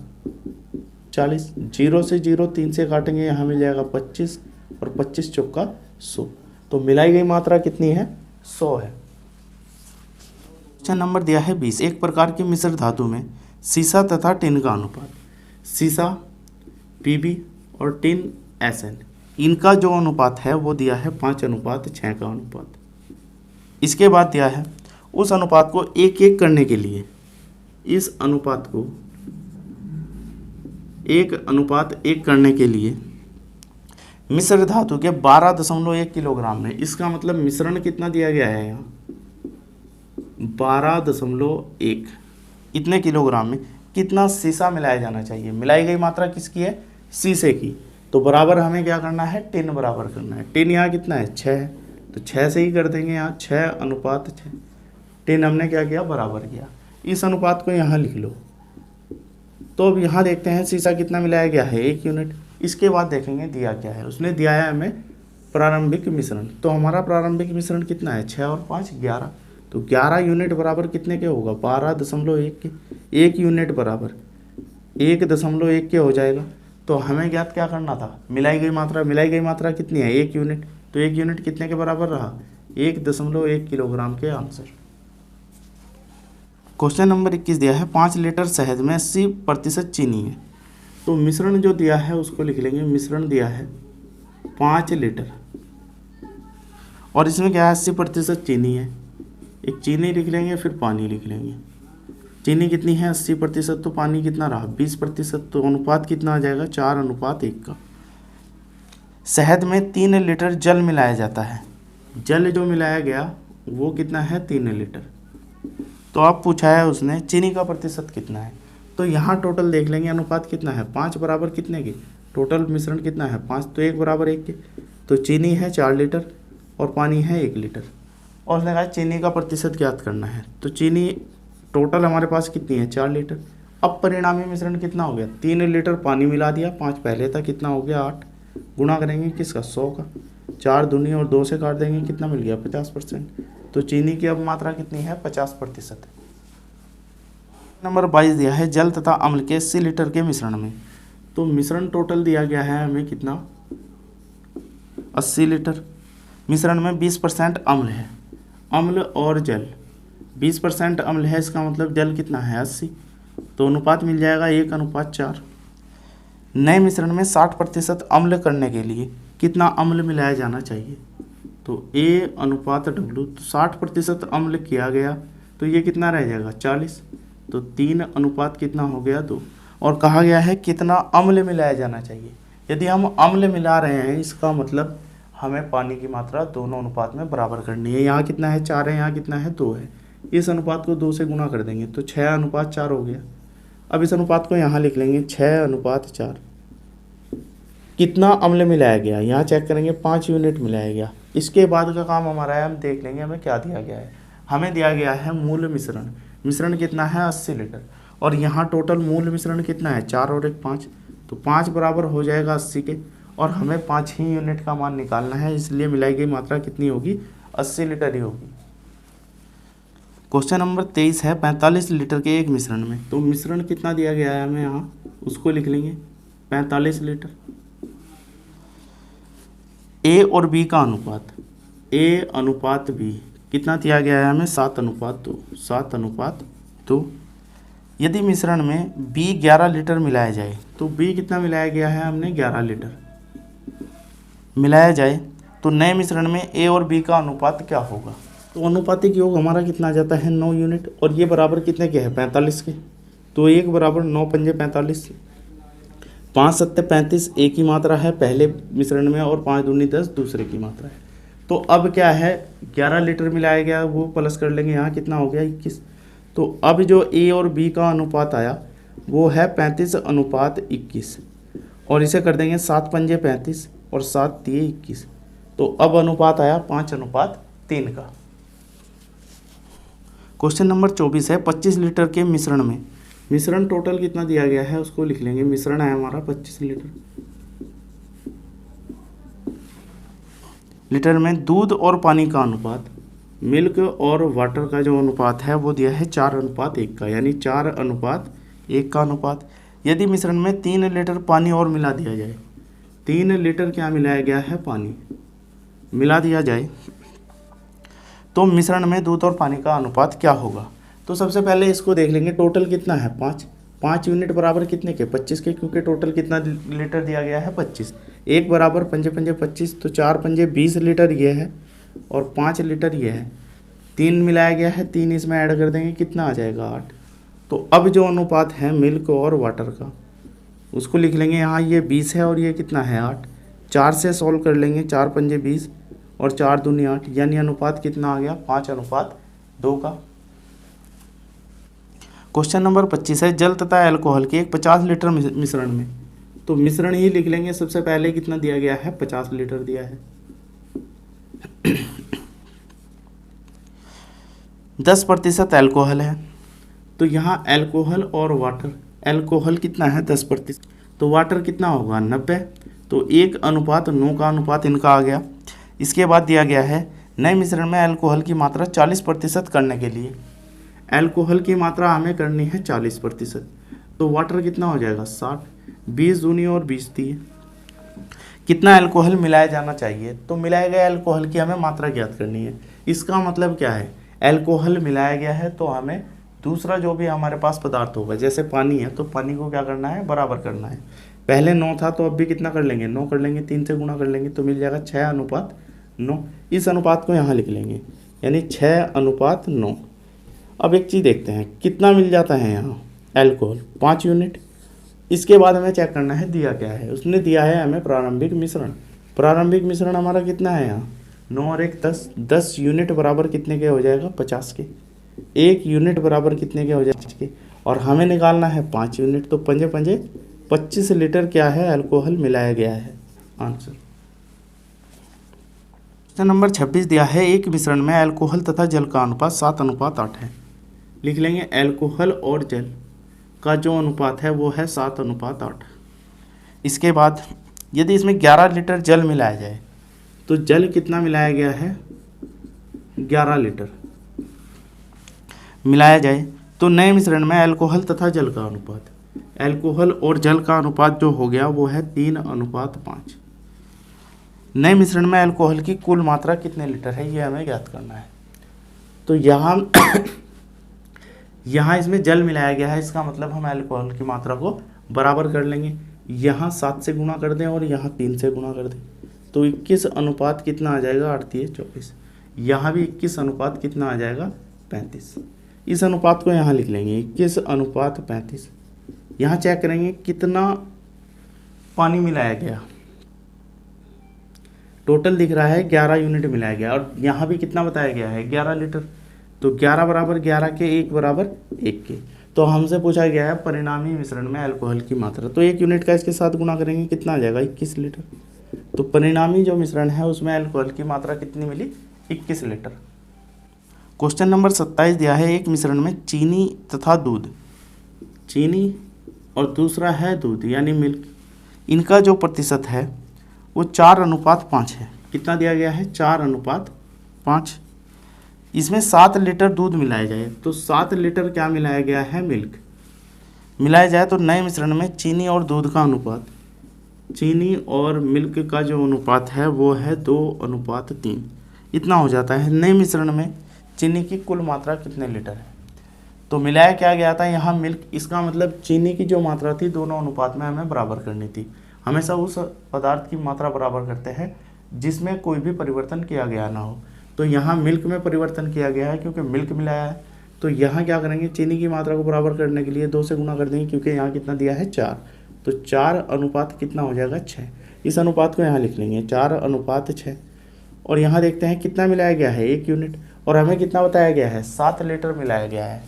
40। 0 से 0 3 से काटेंगे, यहाँ मिल जाएगा 25 और 25 चौका 100। तो मिलाई गई मात्रा कितनी है 100 है। क्वेश्चन नंबर दिया है 20। एक प्रकार की मिश्र धातु में सीसा तथा टिन का अनुपात, सीसा Pb और टिन Sn, इनका जो अनुपात है वो दिया है 5:6 का अनुपात। इसके बाद दिया है उस अनुपात को एक एक करने के लिए, इस अनुपात को 1:1 करने के लिए मिश्र धातु के 12.1 किलोग्राम में, इसका मतलब मिश्रण कितना दिया गया है यहाँ 12.1, इतने किलोग्राम में कितना सीसा मिलाया जाना चाहिए। मिलाई गई मात्रा किसकी है सीसे की। तो बराबर हमें क्या करना है टिन बराबर करना है। टिन यहाँ कितना है 6 है, तो 6 से ही कर देंगे यहाँ 6:6। टिन हमने क्या किया बराबर किया, इस अनुपात को यहाँ लिख लो। तो अब यहाँ देखते हैं सीसा कितना मिलाया गया है 1 यूनिट। इसके बाद देखेंगे दिया क्या है, उसने दिया है हमें प्रारंभिक मिश्रण। तो हमारा प्रारंभिक मिश्रण कितना है 6 और 5 11, तो 11 यूनिट बराबर कितने के होगा 12.1 के। 1 यूनिट बराबर 1.1 के हो जाएगा। तो हमें ज्ञात क्या करना था मिलाई गई मात्रा। मिलाई गई मात्रा कितनी है 1 यूनिट, तो 1 यूनिट कितने के बराबर रहा 1.1 किलोग्राम के आंसर। क्वेश्चन नंबर 21 दिया है 5 लीटर शहद में 80% चीनी है। तो मिश्रण जो दिया है उसको लिख लेंगे। मिश्रण दिया है 5 लीटर और इसमें क्या है 80% चीनी है। एक चीनी लिख लेंगे फिर पानी लिख लेंगे। चीनी कितनी है 80%, तो पानी कितना रहा 20%, तो अनुपात कितना आ जाएगा 4:1 का। शहद में 3 लीटर जल मिलाया जाता है। जल जो मिलाया गया वो कितना है 3 लीटर। तो अब पूछा है उसने चीनी का प्रतिशत कितना है। तो यहाँ टोटल देख लेंगे अनुपात कितना है 5 बराबर कितने के, टोटल मिश्रण कितना है 5, तो 1 बराबर 1 के। तो चीनी है 4 लीटर और पानी है 1 लीटर, और उसने कहा चीनी का प्रतिशत ज्ञात करना है। तो चीनी टोटल हमारे पास कितनी है 4 लीटर। अब परिणामी मिश्रण कितना हो गया 3 लीटर पानी मिला दिया, 5 पहले था, कितना हो गया 8। गुणा करेंगे किसका 100 का, 4 दूनी और 2 से काट देंगे कितना मिल गया 50%। तो चीनी की अब मात्रा कितनी है 50%। नंबर 22 दिया है जल तथा अम्ल के 80 लीटर के मिश्रण में। तो मिश्रण टोटल दिया गया है हमें कितना 80 लीटर। मिश्रण में 20% अम्ल है, अम्ल और जल 20% अम्ल है, इसका मतलब जल कितना है 80, तो अनुपात मिल जाएगा 1:4। नए मिश्रण में 60% अम्ल करने के लिए कितना अम्ल मिलाया जाना चाहिए। तो A/W, तो 60% अम्ल किया गया तो ये कितना रह जाएगा 40, तो 3 अनुपात कितना हो गया 2। और कहा गया है कितना अम्ल मिलाया जाना चाहिए। यदि हम अम्ल मिला रहे हैं इसका मतलब हमें पानी की मात्रा दोनों अनुपात में बराबर करनी है। यहाँ कितना है 4 है, यहाँ कितना है 2 है। इस अनुपात को 2 से गुना कर देंगे तो 6:4 हो गया। अब इस अनुपात को यहाँ लिख लेंगे 6:4। कितना अम्ल मिलाया गया यहाँ चेक करेंगे 5 यूनिट मिलाया गया। इसके बाद का काम हमारा है हम देख लेंगे हमें क्या दिया गया है। हमें दिया गया है मूल मिश्रण। मिश्रण कितना है 80 लीटर और यहाँ टोटल मूल मिश्रण कितना है 4 और 1 5, तो 5 बराबर हो जाएगा 80 के, और हमें 5 ही यूनिट का मान निकालना है, इसलिए मिलाई गई मात्रा कितनी होगी 80 लीटर ही होगी। क्वेश्चन नंबर 23 है 45 लीटर के एक मिश्रण में। तो मिश्रण कितना दिया गया है हमें यहाँ उसको लिख लेंगे 45 लीटर। ए और बी का अनुपात, A/B कितना दिया गया है हमें 7:2, 7:2। यदि मिश्रण में B 11 लीटर मिलाया जाए, तो B कितना मिलाया गया है हमने 11 लीटर मिलाया जाए, तो नए मिश्रण में A और B का अनुपात क्या होगा। तो अनुपातिक योग हमारा कितना आ जाता है 9 यूनिट, और ये बराबर कितने के हैं 45 के। तो 1 बराबर 9 पंजे 45, 5 सत्ते 35 एक ही मात्रा है पहले मिश्रण में, और 5 दूनी 10 दूसरे की मात्रा है। तो अब क्या है 11 लीटर मिलाया गया वो प्लस कर लेंगे, यहाँ कितना हो गया 21। तो अब जो A और B का अनुपात आया वो है 35:21, और इसे कर देंगे 7 पंजे 35 और 7 तिये 21। तो अब अनुपात आया 5:3 का। क्वेश्चन नंबर 24 है 25 लीटर के मिश्रण में। मिश्रण टोटल कितना दिया गया है उसको लिख लेंगे। मिश्रण है हमारा 25 लीटर। लीटर में दूध और पानी का अनुपात, मिल्क और वाटर का जो अनुपात है वो दिया है 4:1 का, यानी 4:1 का अनुपात। यदि मिश्रण में 3 लीटर पानी और मिला दिया जाए, 3 लीटर क्या मिलाया गया है, पानी मिला दिया जाए, तो मिश्रण में दूध और पानी का अनुपात क्या होगा। तो सबसे पहले इसको देख लेंगे, टोटल कितना है 5 यूनिट बराबर कितने के, 25 के, क्योंकि टोटल कितना लीटर दिया गया है 25। 1 बराबर 5 पंजे 25, तो 4 पंजे 20 लीटर ये है और 5 लीटर ये है। 3 मिलाया गया है, 3 इसमें ऐड कर देंगे, कितना आ जाएगा 8। तो अब जो अनुपात है मिल्क और वाटर का उसको लिख लेंगे, यहाँ ये 20 है और ये कितना है 8। 4 से सॉल्व कर लेंगे, 4 पंजे 20 और 4 दूनी 8, यानी अनुपात कितना आ गया 5:2 का। क्वेश्चन नंबर 25 है, जल तथा अल्कोहल के एक 50 लीटर मिश्रण में, तो मिश्रण ही लिख लेंगे। सबसे पहले कितना दिया गया है, 50 लीटर दिया है। 10% अल्कोहल है, तो यहाँ अल्कोहल और वाटर, अल्कोहल कितना है 10%, तो वाटर कितना होगा 90, तो 1:9 का अनुपात इनका आ गया। इसके बाद दिया गया है नए मिश्रण में अल्कोहल की मात्रा 40% करने के लिए, अल्कोहल की मात्रा हमें करनी है 40%, तो वाटर कितना हो जाएगा 60, 20 दूनी और 20 दिए। कितना अल्कोहल मिलाया जाना चाहिए, तो मिलाए गए अल्कोहल की हमें मात्रा ज्ञात करनी है। इसका मतलब क्या है, अल्कोहल मिलाया गया है तो हमें दूसरा जो भी हमारे पास पदार्थ होगा, जैसे पानी है तो पानी को क्या करना है, बराबर करना है। पहले 9 था तो अब भी कितना कर लेंगे, 9 कर लेंगे, 3 से गुणा कर लेंगे तो मिल जाएगा 6:9। इस अनुपात को यहाँ लिख लेंगे, यानी 6:9। अब एक चीज़ देखते हैं कितना मिल जाता है यहाँ अल्कोहल, 5 यूनिट। इसके बाद हमें चेक करना है दिया क्या है, उसने दिया है हमें प्रारंभिक मिश्रण। प्रारंभिक मिश्रण हमारा कितना है यहाँ 9 और 1 10, 10 यूनिट बराबर कितने के हो जाएगा 50 के, 1 यूनिट बराबर कितने के हो जाएगा 50 के, और हमें निकालना है 5 यूनिट, तो पंजे पंजे 25 लीटर क्या है अल्कोहल मिलाया गया है। आंसर क्वेश्चन नंबर 26 दिया है, एक मिश्रण में अल्कोहल तथा जल का अनुपात 7:8 है। लिख लेंगे अल्कोहल और जल का जो अनुपात है वो है 7:8। इसके बाद यदि इसमें 11 लीटर जल मिलाया जाए, तो जल कितना मिलाया गया है 11 लीटर मिलाया जाए, तो नए मिश्रण में अल्कोहल तथा जल का अनुपात, अल्कोहल और जल का अनुपात जो हो गया वो है 3:5। नए मिश्रण में अल्कोहल की कुल मात्रा कितने लीटर है ये हमें ज्ञात करना है। तो यहाँ इसमें जल मिलाया गया है, इसका मतलब हम अल्कोहल की मात्रा को बराबर कर लेंगे। यहाँ 7 से गुणा कर दें और यहाँ 3 से गुणा कर दें, तो 21 अनुपात कितना आ जाएगा 8 3 24। यहाँ भी 21 अनुपात कितना आ जाएगा 35। इस अनुपात को यहाँ लिख लेंगे 21:35। यहाँ चेक करेंगे कितना पानी मिलाया गया, टोटल दिख रहा है 11 यूनिट मिलाया गया, और यहाँ भी कितना बताया गया है 11 लीटर, तो 11 बराबर 11 के, 1 बराबर 1 के। तो हमसे पूछा गया है परिणामी मिश्रण में अल्कोहल की मात्रा, तो 1 यूनिट का इसके साथ गुणा करेंगे कितना आ जाएगा 21 लीटर। तो परिणामी जो मिश्रण है उसमें अल्कोहल की मात्रा कितनी मिली 21 लीटर। क्वेश्चन नंबर 27 दिया है, एक मिश्रण में चीनी तथा दूध, चीनी और दूसरा है दूध यानी मिल्क, इनका जो प्रतिशत है वो 4:5 है। कितना दिया गया है 4:5। इसमें 7 लीटर दूध मिलाया जाए, तो 7 लीटर क्या मिलाया गया है मिल्क मिलाया जाए, तो नए मिश्रण में चीनी और दूध का अनुपात, चीनी और मिल्क का जो अनुपात है वो है 2:3। इतना हो जाता है। नए मिश्रण में चीनी की कुल मात्रा कितने लीटर है, तो मिलाया क्या गया था यहाँ मिल्क, इसका मतलब चीनी की जो मात्रा थी दोनों अनुपात में हमें बराबर करनी थी। हमेशा उस पदार्थ की मात्रा बराबर करते हैं जिसमें कोई भी परिवर्तन किया गया ना हो। तो यहाँ मिल्क में परिवर्तन किया गया है क्योंकि मिल्क मिलाया है, तो यहाँ क्या करेंगे चीनी की मात्रा को बराबर करने के लिए 2 से गुणा कर देंगे, क्योंकि यहाँ कितना दिया है 4, तो 4 अनुपात कितना हो जाएगा 6। इस अनुपात को यहाँ लिख लेंगे 4:6। और यहाँ देखते हैं कितना मिलाया गया है 1 यूनिट, और हमें कितना बताया गया है 7 लीटर मिलाया गया है,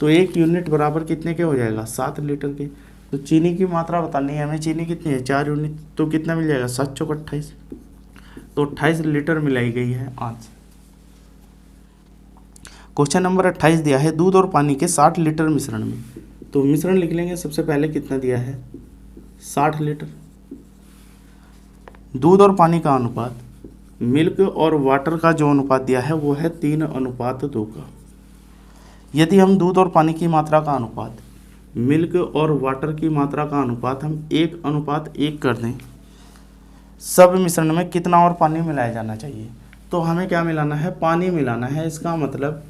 तो 1 यूनिट बराबर कितने के हो जाएगा 7 लीटर के। तो चीनी की मात्रा बतानी है हमें, चीनी कितनी है 4 यूनिट, तो कितना मिल जाएगा 7 चौक 28, तो 28 लीटर मिलाई गई है आंसर। क्वेश्चन नंबर 28 दिया है, दूध और पानी के 60 लीटर मिश्रण में, तो मिश्रण लिख लेंगे। सबसे पहले कितना दिया है 60 लीटर। दूध और पानी का अनुपात, मिल्क और वाटर का जो अनुपात दिया है वो है 3:2 का। यदि हम दूध और पानी की मात्रा का अनुपात, मिल्क और वाटर की मात्रा का अनुपात हम 1:1 कर दें, सब मिश्रण में कितना और पानी मिलाया जाना चाहिए? तो हमें क्या मिलाना है? पानी मिलाना है। इसका मतलब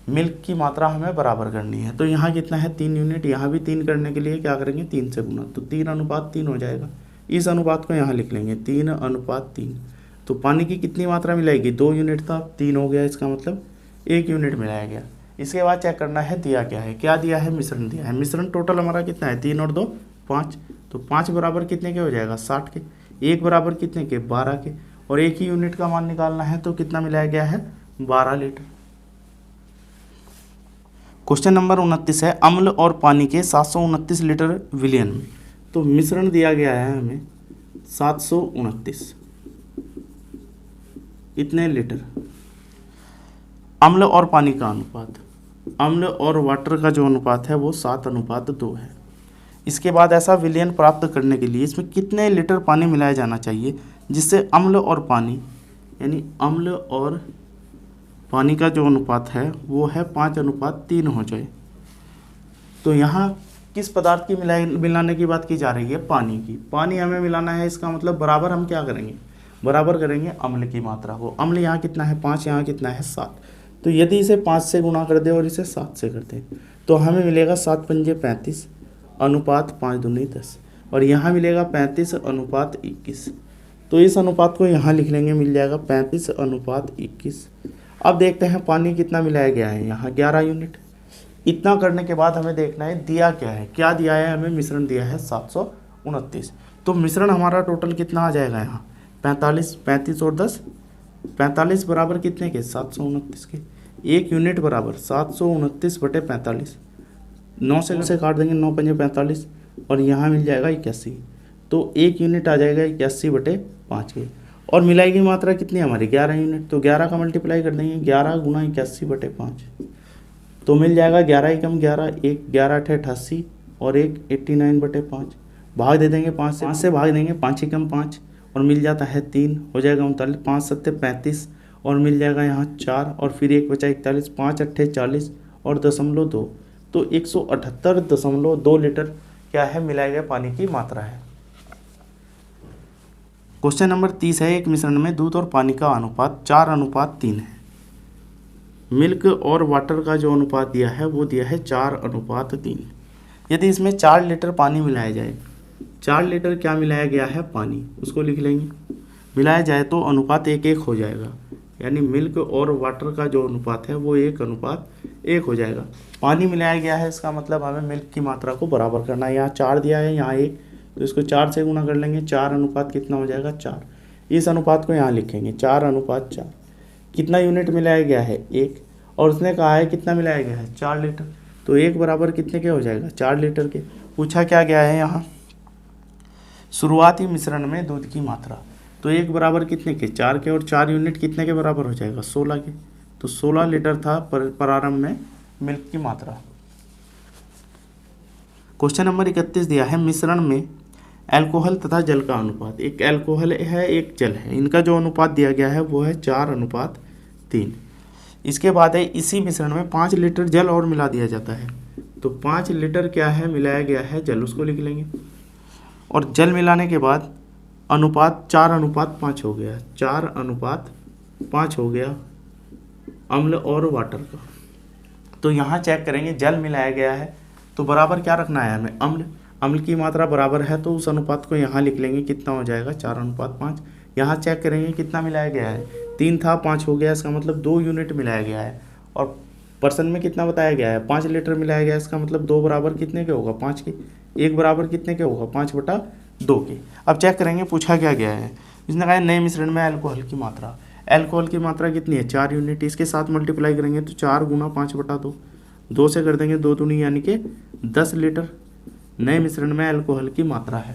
मिल्क की मात्रा हमें बराबर करनी है। तो यहाँ कितना है? 3 यूनिट। यहाँ भी 3 करने के लिए क्या करेंगे? 3 से गुना, तो 3:3 हो जाएगा। इस अनुपात को यहाँ लिख लेंगे 3:3। तो पानी की कितनी मात्रा मिलाएगी? 2 यूनिट था, 3 हो गया, इसका मतलब 1 यूनिट मिलाया गया। इसके बाद चेक करना है दिया क्या है। क्या दिया है? मिश्रण दिया है। मिश्रण टोटल हमारा कितना है? 3 और 2 5। तो 5 बराबर कितने के हो जाएगा? 60 के। 1 बराबर कितने के? 12 के। और 1 ही यूनिट का मान निकालना है, तो कितना मिलाया गया है? 12 लीटर। क्वेश्चन नंबर 29 है, अम्ल और पानी के 729 लीटर विलयन में। तो मिश्रण दिया गया है हमें 729, इतने लीटर। अम्ल और पानी का अनुपात, अम्ल और वाटर का जो अनुपात है वो 7:2 है। इसके बाद ऐसा विलयन प्राप्त करने के लिए इसमें कितने लीटर पानी मिलाया जाना चाहिए जिससे अम्ल और पानी, यानी अम्ल और पानी का जो अनुपात है वो है 5:3 हो जाए। तो यहाँ किस पदार्थ की मिलाने की बात की जा रही है? पानी की। पानी हमें मिलाना है, इसका मतलब बराबर हम क्या करेंगे? बराबर करेंगे अम्ल की मात्रा को। अम्ल यहाँ कितना है? 5, यहाँ कितना है? 7। तो यदि इसे 5 से गुणा कर दे और इसे 7 से कर दे तो हमें मिलेगा 7 पंजे 35 अनुपात 5 दूनी 10, और यहाँ मिलेगा 35:21। तो इस अनुपात को यहाँ लिख लेंगे, मिल जाएगा 35:21। अब देखते हैं पानी कितना मिलाया गया है। यहाँ 11 यूनिट। इतना करने के बाद हमें देखना है दिया क्या है। क्या दिया है हमें? मिश्रण दिया है 729। तो मिश्रण हमारा टोटल कितना आ जाएगा? यहाँ 45, 35 और 10, 45 बराबर कितने के? 729 के। 1 यूनिट बराबर 729/45। 9 से काट देंगे, 9 पंजे 45, और यहाँ मिल जाएगा 81। तो 1 यूनिट आ जाएगा 81/5 के। और मिलाई की मात्रा कितनी है हमारी? 11 यूनिट। तो 11 का मल्टीप्लाई कर देंगे, 11 गुना 81/5, तो मिल जाएगा 11 एकम 11, 1 11 8 88 और 1 89/5। भाग दे देंगे 5 से भाग देंगे, 5 एकम 5 और मिल जाता है 3, हो जाएगा 39, 5 7 35 और मिल जाएगा यहाँ 4 और फिर 1 बचा 41, 5 8 40 और 0.2, तो 178.2 लीटर क्या है? मिलाए गए पानी की मात्रा है। क्वेश्चन नंबर 30 है, एक मिश्रण में दूध और पानी का अनुपात 4:3 है। मिल्क और वाटर का जो अनुपात दिया है वो दिया है 4:3। यदि इसमें 4 लीटर पानी मिलाया जाए, 4 लीटर क्या मिलाया गया है? पानी, उसको लिख लेंगे। मिलाया जाए तो अनुपात 1:1 हो जाएगा, यानी मिल्क और वाटर का जो अनुपात है वो 1:1 हो जाएगा। पानी मिलाया गया है, इसका मतलब हमें मिल्क की मात्रा को बराबर करना है। यहाँ 4 दिया है, यहाँ 1, तो इसको 4 से गुना कर लेंगे। 4 अनुपात कितना हो जाएगा? 4। इस अनुपात को यहाँ लिखेंगे 4:4। कितना यूनिट मिलाया गया है? 1, और उसने कहा है कितना मिलाया गया है? 4 लीटर। तो 1 बराबर कितने के हो जाएगा? 4 लीटर के। पूछा क्या गया है यहाँ? शुरुआती मिश्रण में दूध की मात्रा। तो 1 बराबर कितने के? 4 के, और 4 यूनिट कितने के बराबर हो जाएगा? 16 के। तो 16 लीटर था प्रारंभ में मिल्क की मात्रा। क्वेश्चन नंबर 31 दिया है, मिश्रण में अल्कोहल तथा जल का अनुपात। एक अल्कोहल है, एक जल है, इनका जो अनुपात दिया गया है वो है 4:3। इसके बाद है इसी मिश्रण में 5 लीटर जल और मिला दिया जाता है। तो 5 लीटर क्या है? मिलाया गया है जल, उसको लिख लेंगे। और जल मिलाने के बाद अनुपात 4:5 हो गया, 4:5 हो गया अम्ल और वाटर का। तो यहाँ चेक करेंगे जल मिलाया गया है तो बराबर क्या रखना है हमें? अम्ल। अम्ल की मात्रा बराबर है तो उस अनुपात को यहाँ लिख लेंगे, कितना हो जाएगा? 4:5। यहाँ चेक करेंगे कितना मिलाया गया है? 3 था, 5 हो गया, इसका मतलब 2 यूनिट मिलाया गया है। और पर्सन में कितना बताया गया है? 5 लीटर मिलाया गया है, इसका मतलब 2 बराबर कितने के होगा? 5 के। 1 बराबर कितने के होगा? 5/2 के। अब चेक करेंगे पूछा क्या गया है। इसने कहा नए मिश्रण में अल्कोहल की मात्रा। अल्कोहल की मात्रा कितनी है? 4 यूनिट। इसके साथ मल्टीप्लाई करेंगे तो 4 गुना 5/2, 2 से कर देंगे 2 दूनी यानी कि 10 लीटर नए मिश्रण में अल्कोहल की मात्रा है।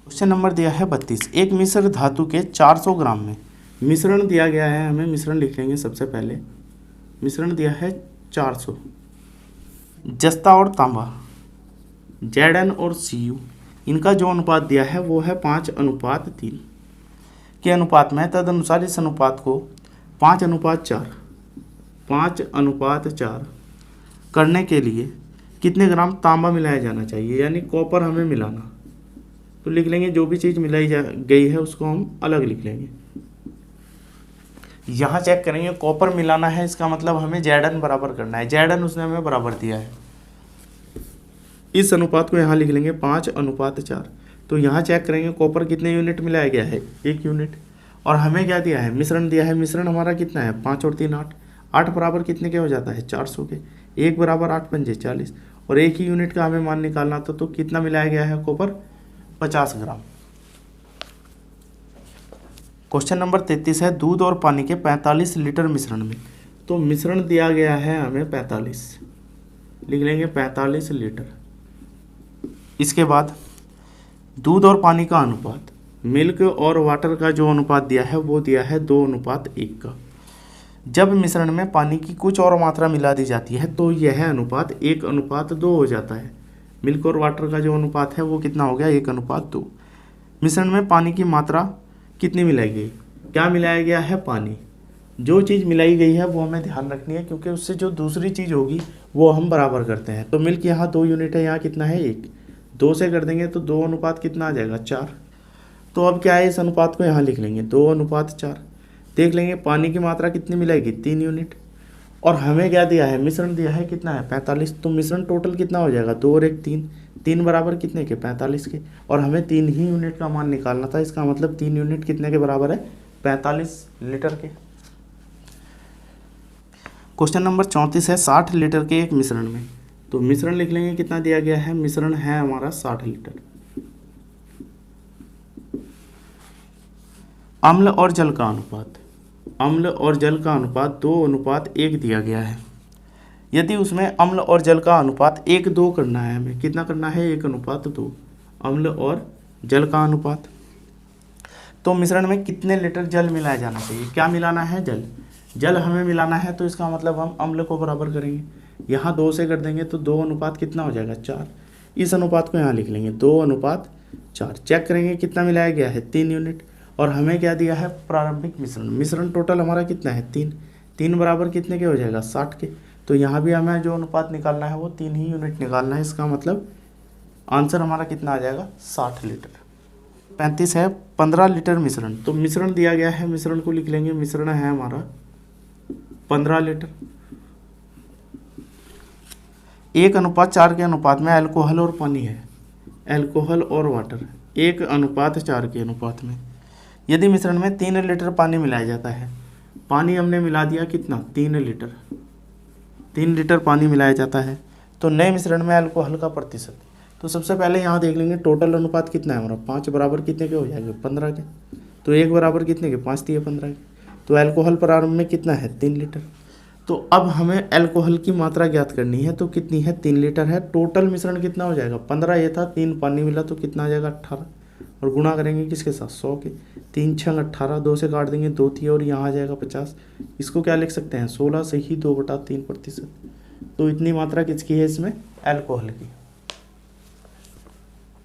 क्वेश्चन नंबर दिया है 32, एक मिश्र धातु के 400 ग्राम में। मिश्रण दिया गया है हमें, मिश्रण लिख लेंगे सबसे पहले। मिश्रण दिया है 400। जस्ता और तांबा, Zn और Cu, इनका जो अनुपात दिया है वो है 5:3। के अनुपात में है, तदनुसार इस अनुपात को 5:4 करने के लिए कितने ग्राम तांबा मिलाया जाना चाहिए, यानी कॉपर हमें मिलाना। तो लिख लेंगे जो भी चीज़ मिलाई गई है उसको हम अलग लिख लेंगे। यहाँ चेक करेंगे कॉपर मिलाना है, इसका मतलब हमें Zn बराबर करना है। Zn उसने हमें बराबर दिया है, इस अनुपात को यहाँ लिख लेंगे 5:4। तो यहाँ चेक करेंगे कॉपर कितने यूनिट मिलाया गया है, 1 यूनिट। और हमें क्या दिया है, मिश्रण दिया है। मिश्रण हमारा कितना है, 5 और 3 8। 8 बराबर कितने के हो जाता है, 400 के। 1 बराबर 8 पंजे 40, और 1 ही यूनिट का हमें मान निकालना था। तो कितना मिलाया गया है कॉपर, 50 ग्राम। क्वेश्चन नंबर 33 है, दूध और पानी के 45 लीटर मिश्रण में। तो मिश्रण दिया गया है हमें 45, लिख लेंगे 45 लीटर। इसके बाद दूध और पानी का अनुपात, मिल्क और वाटर का जो अनुपात दिया है वो दिया है 2:1 का। जब मिश्रण में पानी की कुछ और मात्रा मिला दी जाती है तो यह अनुपात 1:2 हो जाता है। मिल्क और वाटर का जो अनुपात है वो कितना हो गया, 1:2। मिश्रण में पानी की मात्रा कितनी मिलाई गई, क्या मिलाया गया है, पानी। जो चीज़ मिलाई गई है वो हमें ध्यान रखनी है, क्योंकि उससे जो दूसरी चीज़ होगी वो हम बराबर करते हैं। तो मिल्क यहाँ 2 यूनिट है, यहाँ कितना है, 1। 2 से कर देंगे तो 2 अनुपात कितना आ जाएगा, 4। तो अब क्या है, इस अनुपात को यहाँ लिख लेंगे 2:4। देख लेंगे पानी की मात्रा कितनी मिलाएगी, 3 यूनिट। और हमें क्या दिया है, मिश्रण दिया है कितना है, 45। तो मिश्रण टोटल कितना हो जाएगा, 2 और 1 3। 3 बराबर कितने के, 45 के। और हमें 3 ही यूनिट का मान निकालना था, इसका मतलब 3 यूनिट कितने के बराबर है, 45 लीटर के। क्वेश्चन नंबर 34 है, 60 लीटर के एक मिश्रण में। तो मिश्रण लिख लेंगे कितना दिया गया है, मिश्रण है हमारा 60 लीटर। अम्ल और जल का अनुपात, अम्ल और जल का अनुपात 2:1 दिया गया है। यदि उसमें अम्ल और जल का अनुपात 1:2 करना है, हमें कितना करना है, 1:2 अम्ल और जल का अनुपात। तो मिश्रण में कितने लीटर जल मिलाया जाना चाहिए, क्या मिलाना है, जल। जल हमें मिलाना है तो इसका मतलब हम अम्ल को बराबर करेंगे। यहाँ 2 से कर देंगे तो 2 अनुपात कितना हो जाएगा, 4। इस अनुपात को यहाँ लिख लेंगे 2:4। चेक करेंगे कितना मिलाया गया है, 3 यूनिट। और हमें क्या दिया है, प्रारंभिक मिश्रण। मिश्रण टोटल हमारा कितना है, 3। 3 बराबर कितने के हो जाएगा, 60 के। तो यहाँ भी हमें जो अनुपात निकालना है वो 3 ही यूनिट निकालना है। इसका मतलब आंसर हमारा कितना आ जाएगा, 60 लीटर। 35 है, 15 लीटर मिश्रण। तो मिश्रण दिया गया है, मिश्रण को लिख लेंगे, मिश्रण है हमारा 15 लीटर। 1:4 के अनुपात में अल्कोहल और पानी है, अल्कोहल और वाटर 1:4 के अनुपात में। यदि मिश्रण में 3 लीटर पानी मिलाया जाता है, पानी हमने मिला दिया कितना, 3 लीटर। 3 लीटर पानी मिलाया जाता है, तो नए मिश्रण में अल्कोहल का प्रतिशत। तो सबसे पहले यहाँ देख लेंगे टोटल अनुपात कितना है हमारा, 5 बराबर कितने के हो जाएंगे, 15 के। तो 1 बराबर कितने के, 5 दिए 15 के। तो अल्कोहल प्रारंभ में कितना है, 3 लीटर। तो अब हमें अल्कोहल की मात्रा ज्ञात करनी है, तो कितनी है, 3 लीटर है। टोटल मिश्रण कितना हो जाएगा, 15 ये था, 3 पानी मिला तो कितना आ जाएगा, 18। और गुणा करेंगे किसके साथ, 100 के। 3 6 18, 2 से काट देंगे 2 थी, और यहाँ आ जाएगा 50। इसको क्या लिख सकते हैं, 16 से ही 2/3%। तो इतनी मात्रा किसकी है इसमें, अल्कोहल की।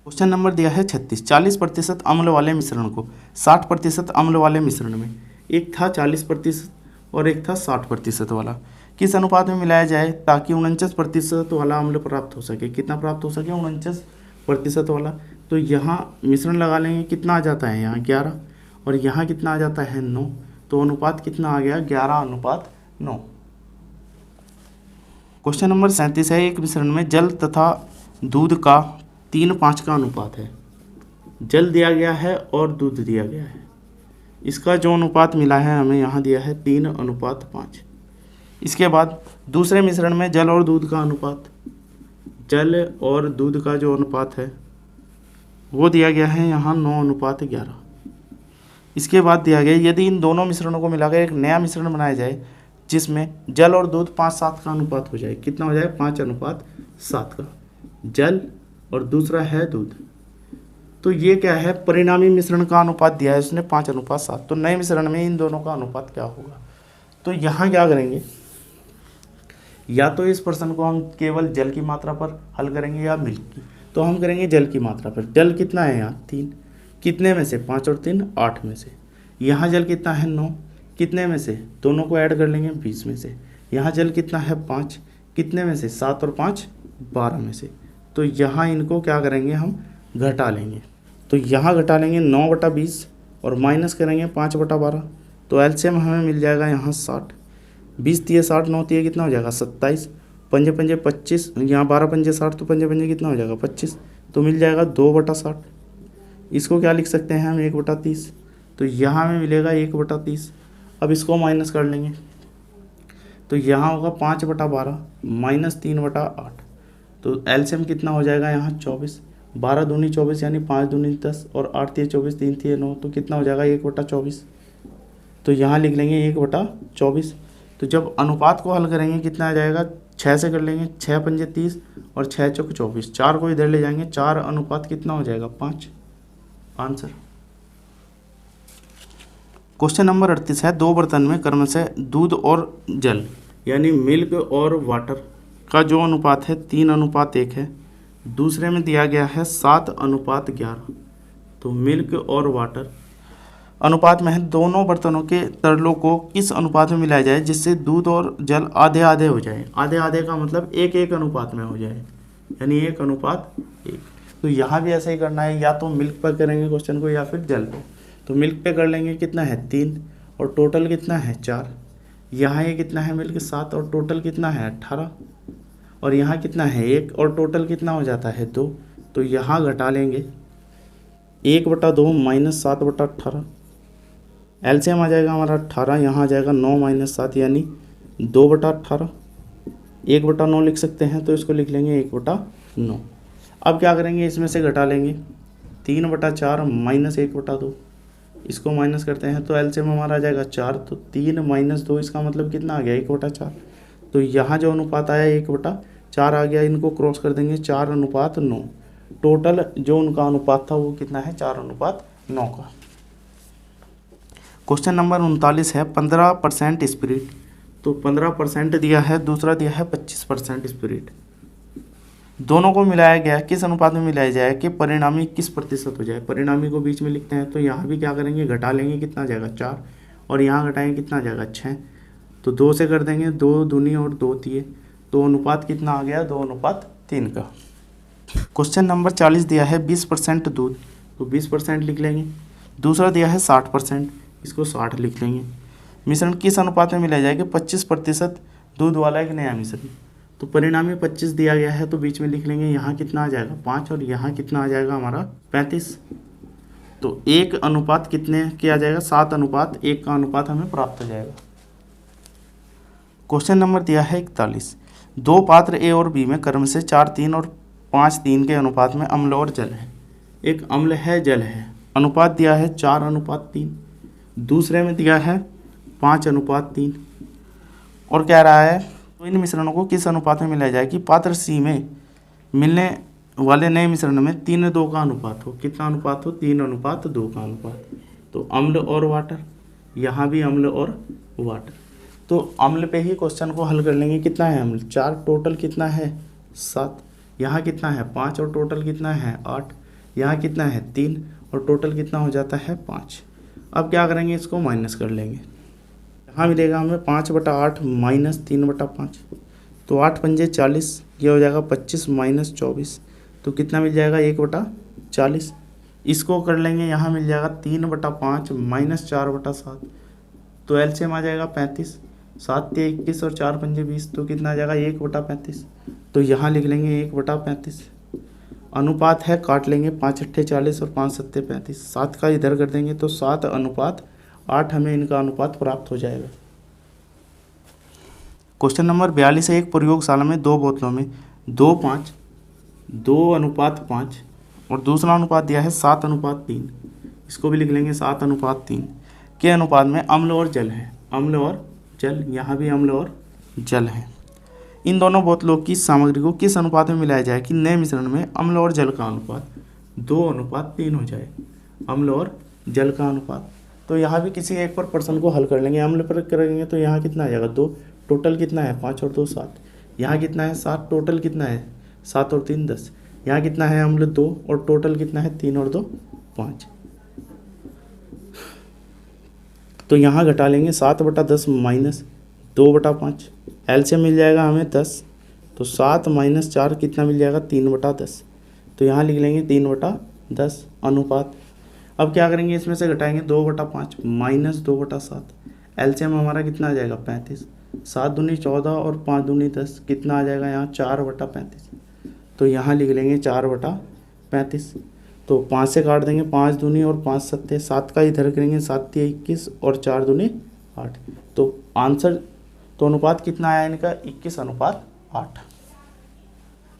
क्वेश्चन नंबर दिया है 36, 40% अम्ल वाले मिश्रण को 60% अम्ल वाले मिश्रण में, एक था 40% और एक था 60% वाला, किस अनुपात में मिलाया जाए ताकि 49% वाला अम्ल प्राप्त हो सके। कितना प्राप्त हो सके, 49% वाला। तो यहाँ मिश्रण लगा लेंगे, कितना आ जाता है यहाँ 11, और यहाँ कितना आ जाता है 9। तो अनुपात कितना आ गया, 11:9। क्वेश्चन नंबर 37 है, एक मिश्रण में जल तथा दूध का 3:5 का अनुपात है। जल दिया गया है और दूध दिया गया है, इसका जो अनुपात मिला है हमें यहाँ दिया है 3:5। इसके बाद दूसरे मिश्रण में जल और दूध का अनुपात, जल और दूध का जो अनुपात है वो दिया गया है यहाँ 9:11। इसके बाद दिया गया, यदि इन दोनों मिश्रणों को मिलाकर एक नया मिश्रण बनाया जाए जिसमें जल और दूध 5:7 का अनुपात हो जाए। कितना हो जाए, 5:7 का जल और दूसरा है दूध। तो ये क्या है, परिणामी मिश्रण का अनुपात दिया है उसने 5:7। तो नए मिश्रण में इन दोनों का अनुपात क्या होगा। तो यहाँ क्या करेंगे, या तो इस प्रश्न को हम केवल जल की मात्रा पर हल करेंगे या मिल्क की। तो हम करेंगे जल की मात्रा पर। जल कितना है यहाँ, 3। कितने में से, 5 और 3 8 में से। यहाँ जल कितना है 9, कितने में से, दोनों को ऐड कर लेंगे 20 में से। यहाँ जल कितना है 5, कितने में से, 7 और 5 12 में से। तो यहाँ इनको क्या करेंगे, हम घटा लेंगे। तो यहाँ घटा लेंगे 9/20 और माइनस करेंगे 5/12। तो एलसीएम हमें मिल जाएगा यहाँ 60। 20 तिये 60, 9 तिये कितना हो जाएगा 27, पंजे पंजे 25, यहाँ 12 पंजे 60, तो पंजे पंजे कितना हो जाएगा 25, तो मिल जाएगा 2/60। इसको क्या लिख सकते हैं हम 1/30। तो यहाँ हमें मिलेगा 1/30। अब इसको माइनस कर लेंगे तो यहाँ होगा 5/12 माइनस 3/8। तो एलसीएम कितना हो जाएगा यहाँ 24। 12 दूनी 24 यानी 5 दूनी 10 और 8 तिये 24, 3 तिये 9, तो कितना हो जाएगा 1/24। तो यहाँ लिख लेंगे 1/24। तो जब अनुपात को हल करेंगे कितना आ जाएगा, 6 से कर लेंगे, 6 पंजे 30 और 6 चौक 24, 4 को इधर ले जाएंगे, 4 अनुपात कितना हो जाएगा 5। आंसर। क्वेश्चन नंबर 38 है, 2 बर्तन में क्रमशः दूध और जल यानी मिल्क और वाटर का जो अनुपात है 3:1 है। दूसरे में दिया गया है 7:11। तो मिल्क और वाटर अनुपात में है, दोनों बर्तनों के तरलों को किस अनुपात में मिलाया जाए जिससे दूध और जल आधे आधे हो जाए। आधे आधे का मतलब 1:1 अनुपात में हो जाए, यानी 1:1। तो यहाँ भी ऐसा ही करना है, या तो मिल्क पर करेंगे क्वेश्चन को या फिर जल पे। तो मिल्क पे कर लेंगे, कितना है 3 और टोटल कितना है 4। यहाँ ये कितना है मिल्क 7 और टोटल कितना है 18। और यहाँ कितना है 1 और टोटल कितना हो जाता है 2। तो यहाँ घटा लेंगे 1/2 माइनस 7/18। एलसीएम आ जाएगा हमारा 18, यहाँ आ जाएगा 9 माइनस 7 यानी 2/18। 1/9 लिख सकते हैं, तो इसको लिख लेंगे 1/9। अब क्या करेंगे, इसमें से घटा लेंगे 3/4 माइनस 1/2। इसको माइनस करते हैं तो एलसीएम हमारा आ जाएगा 4। तो 3 माइनस 2 इसका मतलब कितना आ गया 1/4। तो यहाँ जो अनुपात आया 1/4 आ गया, इनको क्रॉस कर देंगे 4:9। टोटल जो उनका अनुपात था वो कितना है 4:9 का। क्वेश्चन नंबर 39 है, 15% स्पिरिट। तो 15% दिया है, दूसरा दिया है 25% स्पिरिट। दोनों को मिलाया गया, किस अनुपात में मिलाया जाए कि परिणामी किस प्रतिशत हो जाए। परिणामी को बीच में लिखते हैं, तो यहाँ भी क्या करेंगे, घटा लेंगे, कितना आ जाएगा 4 और यहाँ घटाएंगे कितना आ जाएगा 6। तो 2 से कर देंगे, 2 दूनी और 2 तिये, तो अनुपात कितना आ गया 2:3 का। क्वेश्चन नंबर 40 दिया है 20% दूध, तो 20% लिख लेंगे। दूसरा दिया है 60%, इसको 60 लिख लेंगे। मिश्रण किस अनुपात में मिलाया जाएगा, 25% दूध वाला एक नया मिश्रण। तो परिणामी 25 दिया गया है, तो बीच में लिख लेंगे, यहाँ कितना आ जाएगा 5 और यहाँ कितना आ जाएगा हमारा 35। तो 1 अनुपात कितने किया जाएगा, 7:1 का अनुपात हमें प्राप्त हो जाएगा। क्वेश्चन नंबर दिया है 41, 2 पात्र ए और बी में क्रमशः 4:3 और 5:3 के अनुपात में अम्ल और जल है। एक अम्ल है, जल है, अनुपात दिया है 4:3। दूसरे में दिया है 5:3 और कह रहा है तो इन मिश्रणों को किस अनुपात में मिलाया जाए कि पात्र सी में मिलने वाले नए मिश्रण में 3:2 का अनुपात हो। कितना अनुपात हो, 3:2 का अनुपात। तो अम्ल और वाटर, यहाँ भी अम्ल और वाटर। तो अम्ल पे ही क्वेश्चन को हल कर लेंगे। कितना है अम्ल 4, टोटल कितना है 7, यहाँ कितना है 5 और टोटल कितना है 8, यहाँ कितना है 3 और टोटल कितना हो जाता है 5। अब क्या करेंगे, इसको माइनस कर लेंगे। यहाँ मिलेगा हमें 5/8 माइनस 3/5। तो 8 पंजे 40, ये हो जाएगा 25 माइनस 24, तो कितना मिल जाएगा 1/40। इसको कर लेंगे, यहाँ मिल जाएगा 3/5 माइनस 4/7। तो एलसीएम आ जाएगा 35। 7 तिये 21 और 4 पंजे 20, तो कितना आ जाएगा 1/35। तो यहाँ लिख लेंगे 1/35। अनुपात है, काट लेंगे, 5×8 40 और 5×7 35। 7 का इधर कर देंगे तो 7:8 हमें इनका अनुपात प्राप्त हो जाएगा। क्वेश्चन नंबर 42 है, एक प्रयोगशाला में 2 बोतलों में 2:5 और दूसरा अनुपात दिया है 7:3। इसको भी लिख लेंगे 7:3 के अनुपात में अम्ल और जल है। अम्ल और जल, यहाँ भी अम्ल और जल है। इन दोनों बोतलों की सामग्री को किस अनुपात में मिलाया जाए कि नए मिश्रण में अम्ल और जल का अनुपात 2:3 हो जाए। अम्ल और जल का अनुपात। तो यहाँ भी किसी एक पर प्रश्न को हल कर लेंगे। अम्ल पर करेंगे तो यहाँ कितना आ जाएगा 2, टोटल कितना है 5 और 2 7, यहाँ कितना है 7, टोटल कितना है 7 और 3 10, यहाँ कितना है अम्ल 2 और टोटल कितना है 3 और 2 5। तो यहाँ घटा लेंगे 7/10 माइनस 2/5, एलसीएम मिल जाएगा हमें 10, तो 7 - 4 कितना मिल जाएगा 3/10, तो यहाँ लिख लेंगे 3/10 अनुपात। अब क्या करेंगे, इसमें से घटाएंगे 2/5 माइनस 2/7, एलसीएम हमारा कितना आ जाएगा 35, 7 दूनी 14 और 5 दूनी 10, कितना आ जाएगा यहाँ 4/35, तो यहाँ लिख लेंगे 4/35। तो 5 से काट देंगे, 5 दूनी और 5 सत्ते, 7 का इधर करेंगे, 7 × 21 और 4 दूनी 8, तो आंसर, तो अनुपात कितना आया इनका 21:8।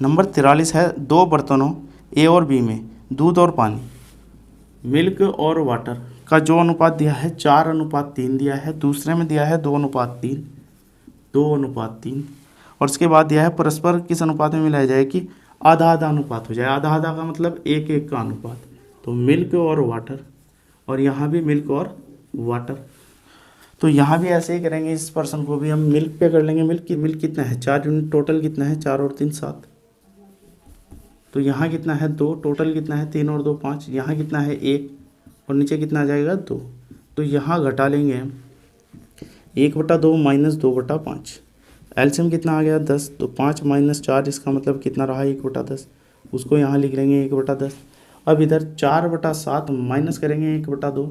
नंबर 43 है, 2 बर्तनों ए और बी में दूध और पानी, मिल्क और वाटर का जो अनुपात दिया है 4:3 दिया है, दूसरे में दिया है 2:3, 2:3, और उसके बाद दिया है परस्पर किस अनुपात में मिलाया जाए कि आधा आधा अनुपात हो जाए। आधा आधा का मतलब 1:1 का अनुपात, तो मिल्क और वाटर, और यहाँ भी मिल्क और वाटर। तो यहाँ भी ऐसे ही करेंगे, इस पर्सन को भी हम मिल्क पे कर लेंगे। मिल्क कितना है 4 यूनिट, टोटल कितना है 4 और 3 7, तो यहाँ कितना है 2, टोटल कितना है 3 और 2 5, यहाँ कितना है 1 और नीचे कितना आ जाएगा 2, तो यहाँ घटा लेंगे 1/2 माइनस 2/5, एलसीएम कितना आ गया 10, तो 5 - 4 इसका मतलब कितना रहा 1/10, उसको यहाँ लिख लेंगे 1/10। अब इधर 4/7 माइनस करेंगे 1/2,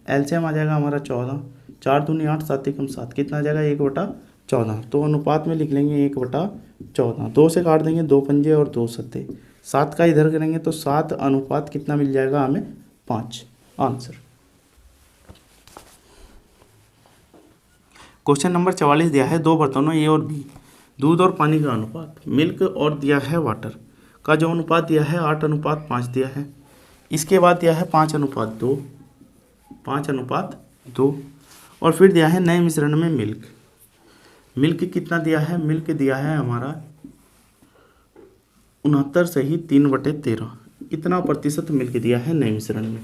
एलसीएम आ जाएगा हमारा 14, 4 दूनी 8, 7 एकम 7, कितना आ जाएगा 1/14, तो अनुपात में लिख लेंगे 1/14। 2 से काट देंगे, 2 पंजे और 2 सत्ते, 7 का इधर करेंगे तो 7 अनुपात कितना मिल जाएगा हमें 5, आंसर। क्वेश्चन नंबर 44 दिया है, 2 बर्तनों ए और बी दूध और पानी का अनुपात, मिल्क और दिया है वाटर का जो अनुपात दिया है 8:5 दिया है, इसके बाद दिया है 5:2, 5:2, और फिर दिया है नए मिश्रण में मिल्क कितना दिया है, मिल्क दिया है हमारा 69 सही 3/13, इतना प्रतिशत मिल्क दिया है नए मिश्रण में।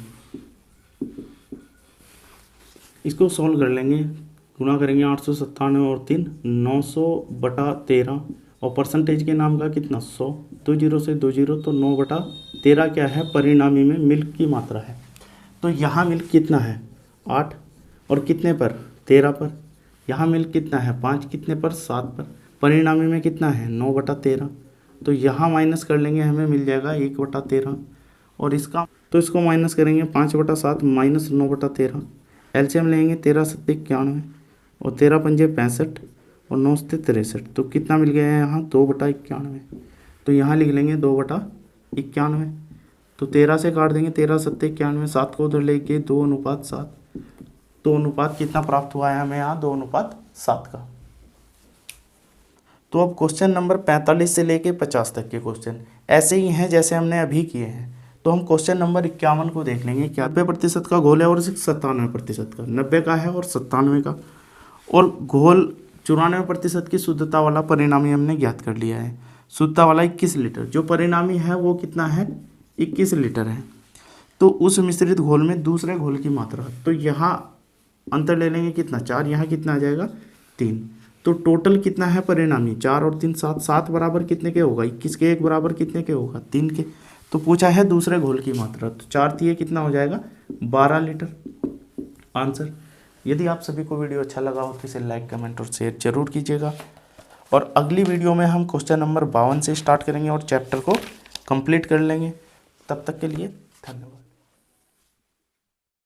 इसको सॉल्व कर लेंगे, गुणा करेंगे 897 और 3 900/13, और परसेंटेज के नाम का कितना 100, 2 0 से 2 0, तो 9/13 क्या है परिणामी में मिल्क की मात्रा है। तो यहाँ मिल्क कितना है 8 और कितने पर 13 पर, यहाँ मिल्क कितना है 5 कितने पर 7 पर, परिणामी में कितना है 9/13, तो यहाँ माइनस कर लेंगे हमें मिल जाएगा 1/13, और इसका तो इसको माइनस करेंगे 5/7 माइनस 9/13, एलसीएम लेंगे 13 7 91 और 13 पंजे 65 और 9 से 63, तो कितना मिल गया है यहाँ 2/91, तो यहाँ लिख लेंगे 2/91, तो 13 से काट देंगे 13 7 91, 7 को उधर लेके 2:7, तो अनुपात कितना प्राप्त हुआ है हमें यहाँ 2:7 का। तो अब क्वेश्चन नंबर 45 से लेके 50 तक के क्वेश्चन ऐसे ही हैं जैसे हमने अभी किए हैं। तो हम क्वेश्चन नंबर 51 को देख लेंगे। 90% का घोल है और 97% का, 90 का है और 97 का, और घोल 94% की शुद्धता वाला परिणामी हमने ज्ञात कर लिया है। शुद्धता वाला 21 लीटर, जो परिणामी है वो कितना है 21 लीटर है। तो उस मिश्रित घोल में दूसरे घोल की मात्रा, तो यहाँ अंतर ले लेंगे कितना 4, यहाँ कितना आ जाएगा 3, तो टोटल कितना है परिणामी 4 और 3 7, 7 बराबर कितने के होगा 21 के, 1 बराबर कितने के होगा 3 के। तो पूछा है दूसरे घोल की मात्रा, तो 4 3 कितना हो जाएगा 12 लीटर, आंसर। यदि आप सभी को वीडियो अच्छा लगा हो तो इसे लाइक कमेंट और शेयर जरूर कीजिएगा, और अगली वीडियो में हम क्वेश्चन नंबर 52 से स्टार्ट करेंगे और चैप्टर को कंप्लीट कर लेंगे। तब तक के लिए धन्यवाद।